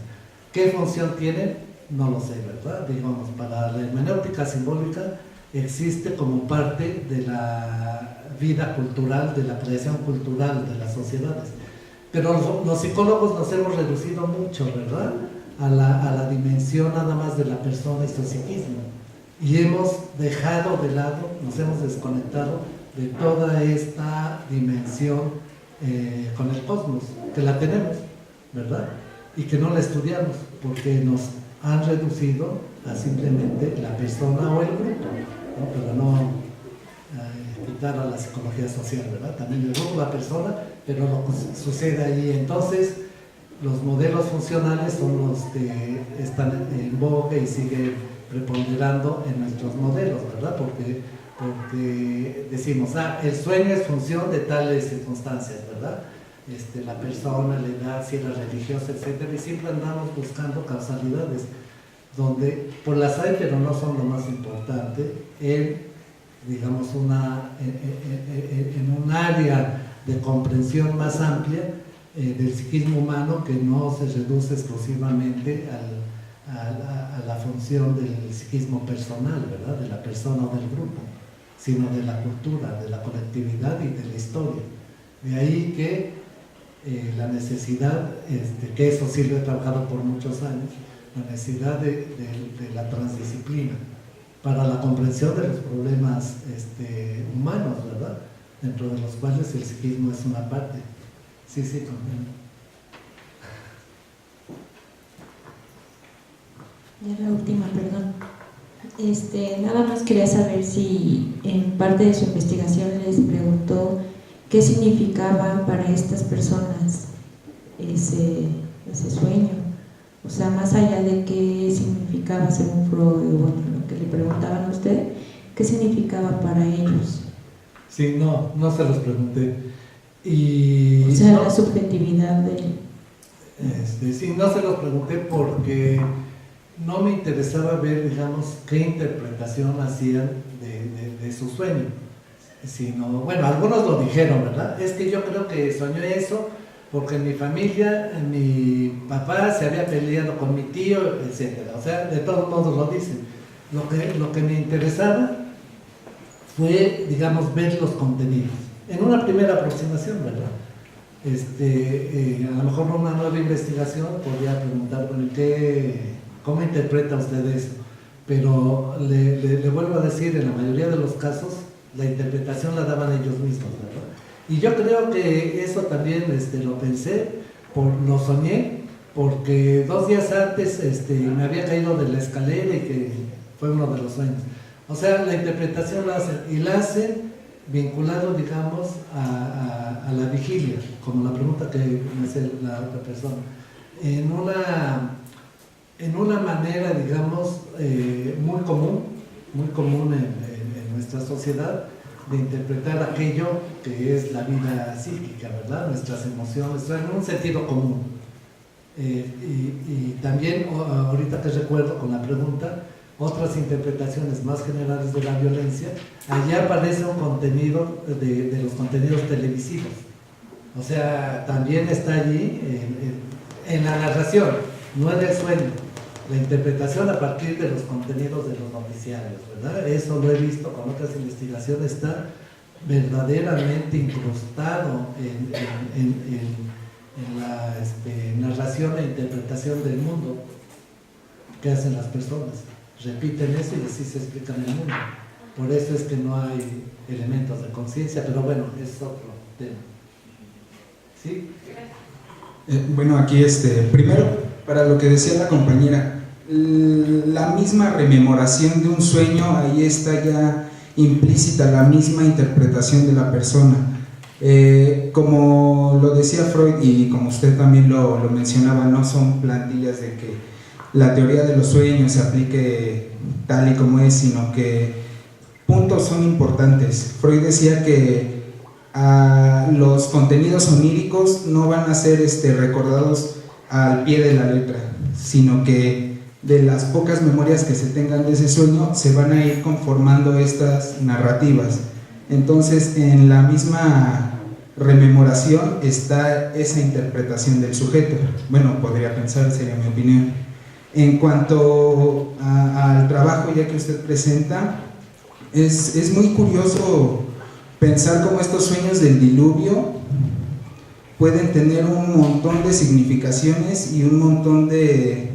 Speaker 2: ¿Qué función tienen? No lo sé, ¿verdad? Digamos, para la hermenéutica simbólica existe como parte de la vida cultural, de la creación cultural de las sociedades. Pero los psicólogos nos hemos reducido mucho, ¿verdad? A la dimensión nada más de la persona y su psiquismo. Y hemos dejado de lado, nos hemos desconectado de toda esta dimensión con el cosmos, que la tenemos, ¿verdad? Y que no la estudiamos, porque nos han reducido a simplemente la persona o el grupo, ¿no? Pero no quitar a la psicología social, ¿verdad? También el grupo, la persona, pero lo que sucede allí. Entonces, los modelos funcionales son los que están en boga y siguen preponderando en nuestros modelos, ¿verdad? Porque decimos, el sueño es función de tales circunstancias, ¿verdad? la persona, la edad, si era religiosa, etc. Y siempre andamos buscando causalidades, donde por las hay, pero no son lo más importante, digamos, en un área de comprensión más amplia del psiquismo humano, que no se reduce exclusivamente a la función del psiquismo personal, ¿verdad?, de la persona o del grupo, sino de la cultura, de la colectividad y de la historia. De ahí que la necesidad, que eso sí lo he trabajado por muchos años, la necesidad de la transdisciplina para la comprensión de los problemas humanos, ¿verdad?, dentro de los cuales el psiquismo es una parte. Sí, comprendo.
Speaker 5: Ya la última, perdón. Nada más quería saber si en parte de su investigación les preguntó qué significaba para estas personas ese sueño. O sea, más allá de qué significaba según Freud, bueno, lo que le preguntaban a usted, ¿qué significaba para ellos?
Speaker 2: Sí, no se los pregunté. Y
Speaker 5: o sea,
Speaker 2: no,
Speaker 5: la subjetividad de...
Speaker 2: sí, no se los pregunté porque no me interesaba ver, digamos, qué interpretación hacían de su sueño, sino, bueno, algunos lo dijeron, ¿verdad? Es que yo creo que soñé eso porque en mi familia, mi papá se había peleado con mi tío, etc. O sea, de todos modos lo dicen. Lo que me interesaba fue, digamos, ver los contenidos. En una primera aproximación, ¿verdad? A lo mejor una nueva investigación podría preguntar, bueno, ¿cómo interpreta usted eso? Pero le vuelvo a decir, en la mayoría de los casos, la interpretación la daban ellos mismos, ¿verdad? Y yo creo que eso también lo pensé, lo soñé, porque 2 días antes me había caído de la escalera y que fue uno de los sueños. O sea, la interpretación la hacen vinculado, digamos, a la vigilia, como la pregunta que me hace la otra persona, en una manera, digamos, muy común en nuestra sociedad, de interpretar aquello que es la vida psíquica, ¿verdad?, nuestras emociones, en un sentido común. Y también, ahorita que recuerdo con la pregunta, otras interpretaciones más generales de la violencia, allá aparece un contenido de los contenidos televisivos. O sea, también está allí en la narración, no en el sueño, la interpretación a partir de los contenidos de los noticiarios, ¿verdad? Eso lo he visto con otras investigaciones, está verdaderamente incrustado en la narración e interpretación del mundo que hacen las personas. Repiten eso y así se explican el mundo. Por eso es que no hay elementos de conciencia, pero bueno, es otro tema. ¿Sí?
Speaker 6: Bueno, aquí primero, para lo que decía la compañera, la misma rememoración de un sueño, ahí está ya implícita la misma interpretación de la persona. Como lo decía Freud y como usted también lo mencionaba, no son plantillas de que la teoría de los sueños se aplique tal y como es, sino que puntos son importantes. Freud decía que los contenidos oníricos no van a ser recordados al pie de la letra, sino que de las pocas memorias que se tengan de ese sueño se van a ir conformando estas narrativas. Entonces, en la misma rememoración está esa interpretación del sujeto. Bueno, podría pensar, sería mi opinión. En cuanto al trabajo ya que usted presenta, es muy curioso pensar cómo estos sueños del diluvio pueden tener un montón de significaciones y un montón de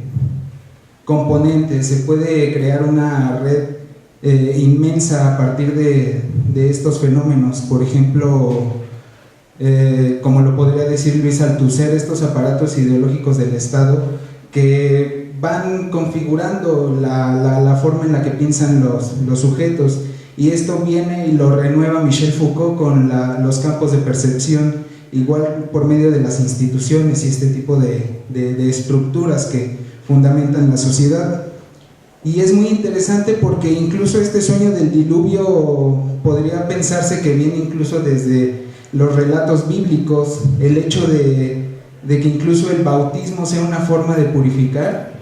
Speaker 6: componentes. Se puede crear una red inmensa a partir de estos fenómenos. Por ejemplo, como lo podría decir Luis Althusser, estos aparatos ideológicos del Estado que van configurando la forma en la que piensan los sujetos, y esto viene y lo renueva Michel Foucault con los campos de percepción, igual por medio de las instituciones y este tipo de estructuras que fundamentan la sociedad. Y es muy interesante porque incluso este sueño del diluvio podría pensarse que viene incluso desde los relatos bíblicos, el hecho de que incluso el bautismo sea una forma de purificar,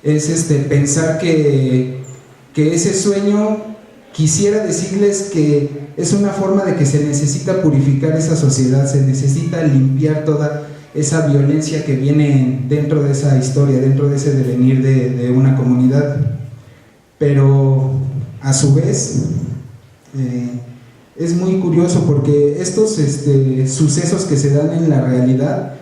Speaker 6: es pensar que ese sueño, quisiera decirles que es una forma de que se necesita purificar esa sociedad, se necesita limpiar toda esa violencia que viene dentro de esa historia, dentro de ese devenir de una comunidad. Pero a su vez es muy curioso porque estos sucesos que se dan en la realidad,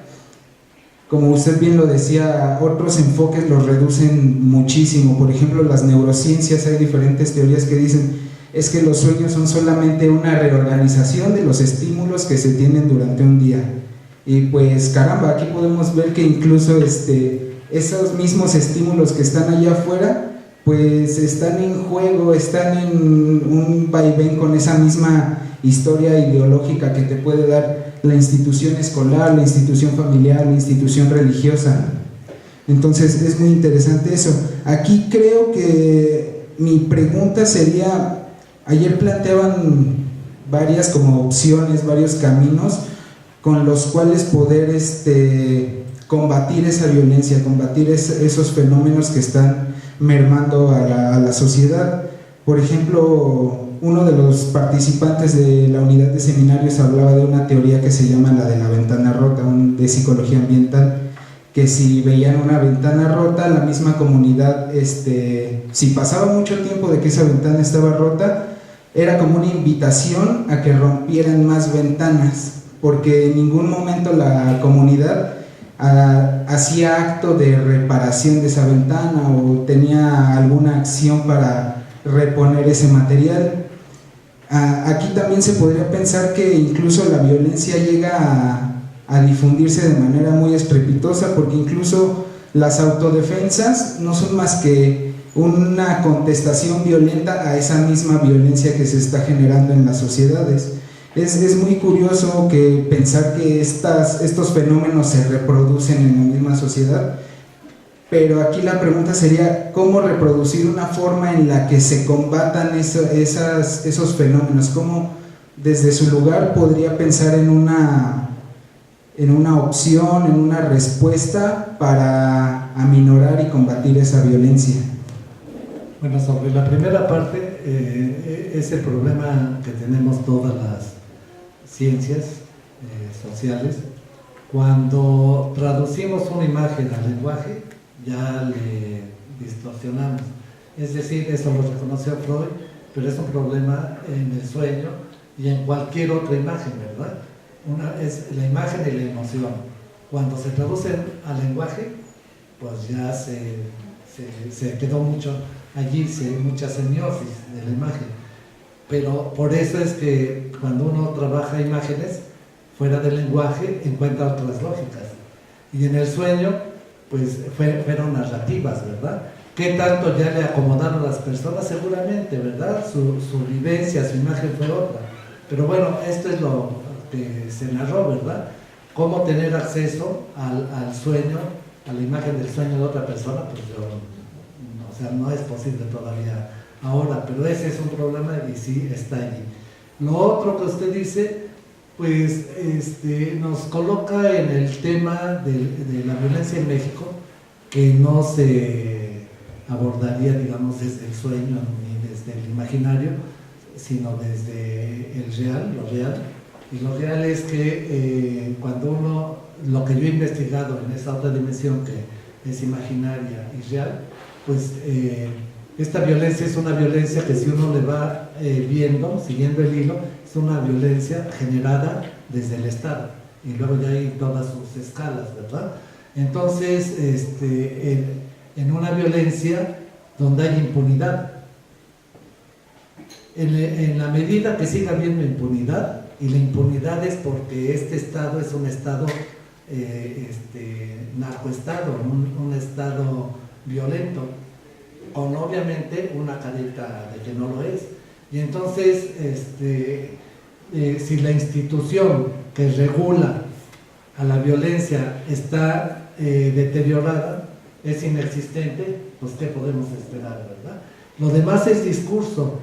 Speaker 6: como usted bien lo decía, otros enfoques los reducen muchísimo. Por ejemplo, las neurociencias, hay diferentes teorías que dicen es que los sueños son solamente una reorganización de los estímulos que se tienen durante un día. Y pues caramba, aquí podemos ver que incluso esos mismos estímulos que están allá afuera pues están en juego, están en un vaivén con esa misma historia ideológica que te puede dar la institución escolar, la institución familiar, la institución religiosa. Entonces es muy interesante eso. Aquí creo que mi pregunta sería, ayer planteaban varias como opciones, varios caminos con los cuales poder combatir esa violencia, combatir esos fenómenos que están mermando a la sociedad. Por ejemplo, uno de los participantes de la unidad de seminarios hablaba de una teoría que se llama la de la ventana rota, de psicología ambiental, que si veían una ventana rota, la misma comunidad, si pasaba mucho tiempo de que esa ventana estaba rota, era como una invitación a que rompieran más ventanas, porque en ningún momento la comunidad hacía acto de reparación de esa ventana o tenía alguna acción para reponer ese material. Aquí también se podría pensar que incluso la violencia llega a difundirse de manera muy estrepitosa, porque incluso las autodefensas no son más que una contestación violenta a esa misma violencia que se está generando en las sociedades. Es muy curioso que pensar que estos fenómenos se reproducen en la misma sociedad, pero aquí la pregunta sería ¿cómo reproducir una forma en la que se combatan esos fenómenos? ¿Cómo desde su lugar podría pensar en una opción, en una respuesta para aminorar y combatir esa violencia?
Speaker 2: Bueno, sobre la primera parte, es el problema que tenemos todas las ciencias sociales. Cuando traducimos una imagen al lenguaje, ya le distorsionamos. Es decir, eso lo reconoció Freud, pero es un problema en el sueño y en cualquier otra imagen, ¿verdad? Una es la imagen y la emoción. Cuando se traduce al lenguaje, pues ya se quedó mucho allí, mucha semiosis de la imagen. Pero por eso es que cuando uno trabaja imágenes fuera del lenguaje, encuentra otras lógicas. Y en el sueño, pues fueron narrativas, ¿verdad? ¿Qué tanto ya le acomodaron las personas? Seguramente, ¿verdad? Su vivencia, su imagen fue otra. Pero bueno, esto es lo que se narró, ¿verdad? Cómo tener acceso al sueño, a la imagen del sueño de otra persona, pues no es posible todavía ahora, pero ese es un problema y sí está allí. Lo otro que usted dice, pues nos coloca en el tema de la violencia en México, que no se abordaría, digamos, desde el sueño ni desde el imaginario, sino desde el real, lo real. Y lo real es que cuando lo que yo he investigado en esa otra dimensión que es imaginaria y real, pues esta violencia es una violencia que si uno le va viendo, siguiendo el hilo, es una violencia generada desde el Estado y luego ya hay todas sus escalas, ¿verdad? Entonces, en una violencia donde hay impunidad, en la medida que siga habiendo impunidad, y la impunidad es porque este Estado es un Estado narcoestado, un Estado violento, con obviamente una careta de que no lo es. Y entonces, si la institución que regula a la violencia está deteriorada, es inexistente, pues ¿qué podemos esperar, verdad? Lo demás es discurso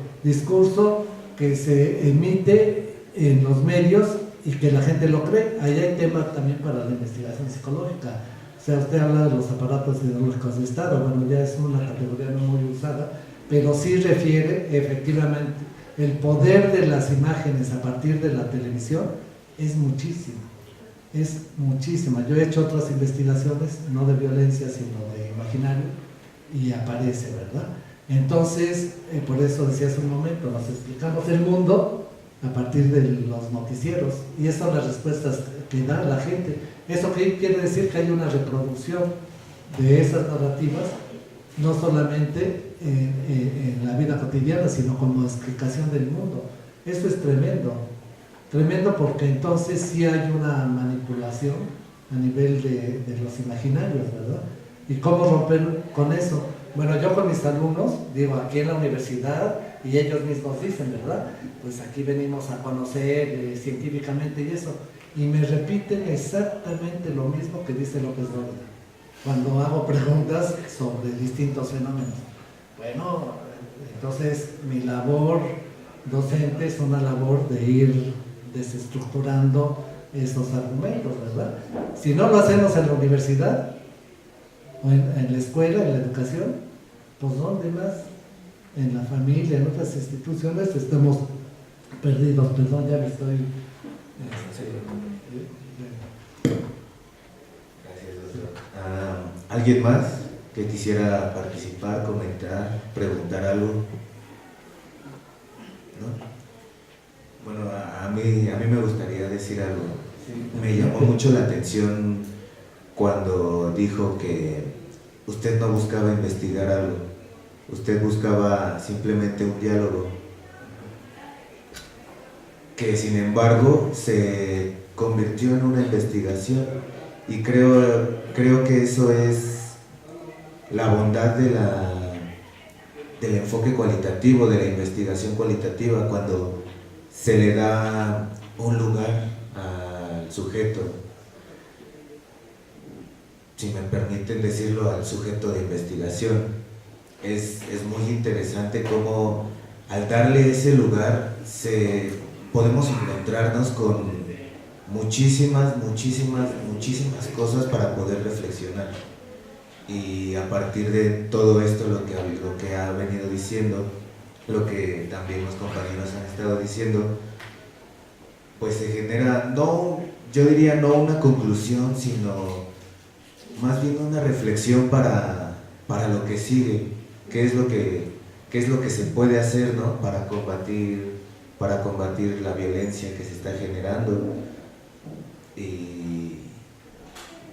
Speaker 2: que se emite en los medios y que la gente lo cree. Ahí hay tema también para la investigación psicológica. O sea, usted habla de los aparatos ideológicos de Estado, bueno, ya es una categoría no muy usada, pero sí refiere efectivamente el poder de las imágenes a partir de la televisión es muchísimo, es muchísima. Yo he hecho otras investigaciones, no de violencia, sino de imaginario, y aparece, ¿verdad? Entonces, por eso decía hace un momento, nos explicamos el mundo a partir de los noticieros, y esas son las respuestas que da la gente. ¿Eso qué quiere decir? Que hay una reproducción de esas narrativas, no solamente en la vida cotidiana, sino como explicación del mundo. Eso es tremendo, tremendo, porque entonces sí hay una manipulación a nivel de los imaginarios, ¿verdad? ¿Y cómo romper con eso? Bueno, yo con mis alumnos, digo, aquí en la universidad, y ellos mismos dicen, ¿verdad? Pues aquí venimos a conocer científicamente y eso, y me repiten exactamente lo mismo que dice López Dóriga cuando hago preguntas sobre distintos fenómenos. Bueno, entonces mi labor docente es una labor de ir desestructurando esos argumentos, ¿verdad? Si no lo hacemos en la universidad, o en la escuela, en la educación, pues ¿dónde más? En la familia, en otras instituciones estamos perdidos. Perdón, ya me estoy...
Speaker 1: Gracias, doctor. ¿Alguien más que quisiera participar, comentar, preguntar algo? ¿No? Bueno, a mí me gustaría decir algo. Me llamó mucho la atención cuando dijo que usted no buscaba investigar algo, usted buscaba simplemente un diálogo, que sin embargo se convirtió en una investigación, y creo que eso es la bondad del enfoque cualitativo, de la investigación cualitativa, cuando se le da un lugar al sujeto, si me permiten decirlo, al sujeto de investigación. Es muy interesante cómo al darle ese lugar podemos encontrarnos con muchísimas cosas para poder reflexionar. Y a partir de todo esto, lo que ha venido diciendo, lo que también los compañeros han estado diciendo, pues se genera, yo diría no una conclusión, sino más bien una reflexión para lo que sigue, qué es lo que se puede hacer, ¿no? para combatir la violencia que se está generando. Y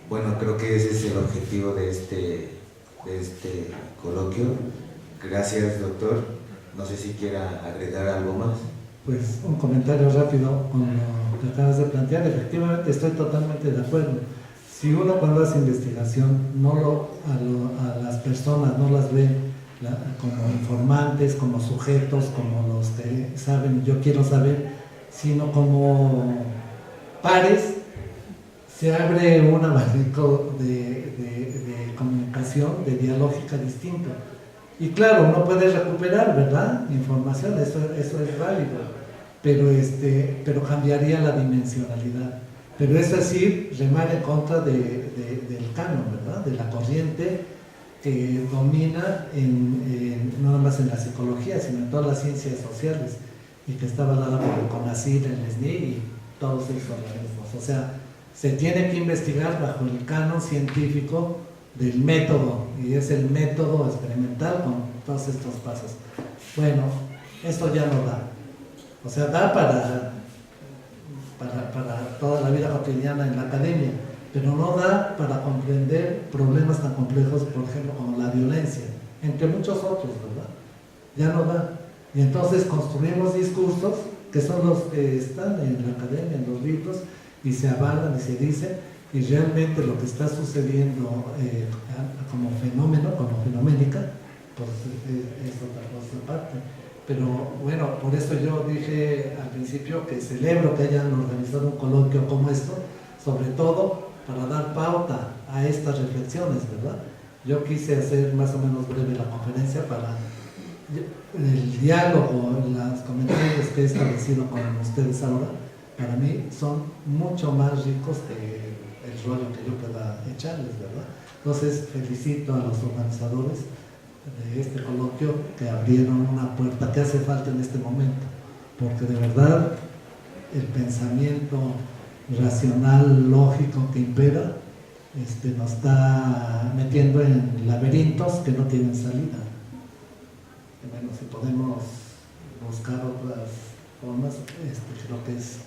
Speaker 1: bueno, creo que ese es el objetivo de este coloquio. Gracias, doctor. No sé si quiera agregar algo más.
Speaker 2: Pues un comentario rápido con lo que acabas de plantear. Efectivamente, estoy totalmente de acuerdo. Si uno cuando hace investigación a las personas no las ve como informantes, como sujetos, como los que saben, yo quiero saber, sino como pares, se abre un abanico de comunicación, de dialógica distinta. Y claro, uno puede recuperar, ¿verdad?, información, eso es válido, pero cambiaría la dimensionalidad. Pero es así, remar en contra del canon, ¿verdad?, de la corriente que domina no nada más en la psicología, sino en todas las ciencias sociales, y que está avalada por el CONACYT, el SNI y todos esos organismos. O sea, se tiene que investigar bajo el canon científico del método, y es el método experimental con todos estos pasos. Bueno, esto ya no da. O sea, da para toda la vida cotidiana en la academia, pero no da para comprender problemas tan complejos, por ejemplo, como la violencia, entre muchos otros, ¿verdad? Ya no da. Y entonces construimos discursos que son los que están en la academia, en los libros, y se avalan y se dicen, y realmente lo que está sucediendo como fenómeno, como fenoménica, pues es otra cosa aparte. Pero bueno, por eso yo dije al principio que celebro que hayan organizado un coloquio como esto, sobre todo para dar pauta a estas reflexiones, ¿verdad? Yo quise hacer más o menos breve la conferencia para el diálogo, los comentarios que he establecido con ustedes ahora, para mí son mucho más ricos que el rollo que yo pueda echarles, ¿verdad? Entonces felicito a los organizadores de este coloquio que abrieron una puerta que hace falta en este momento, porque de verdad el pensamiento racional, lógico que impera nos está metiendo en laberintos que no tienen salida. Y bueno, si podemos buscar otras formas, creo que es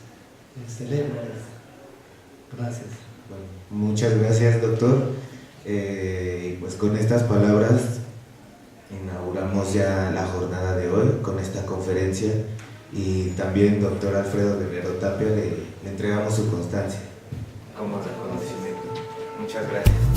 Speaker 2: celebro eso. Gracias.
Speaker 1: Bueno, muchas gracias, doctor. Y pues con estas palabras inauguramos ya la jornada de hoy con esta conferencia, y también doctor Alfredo Guerrero Tapia le entregamos su constancia como reconocimiento. Muchas gracias.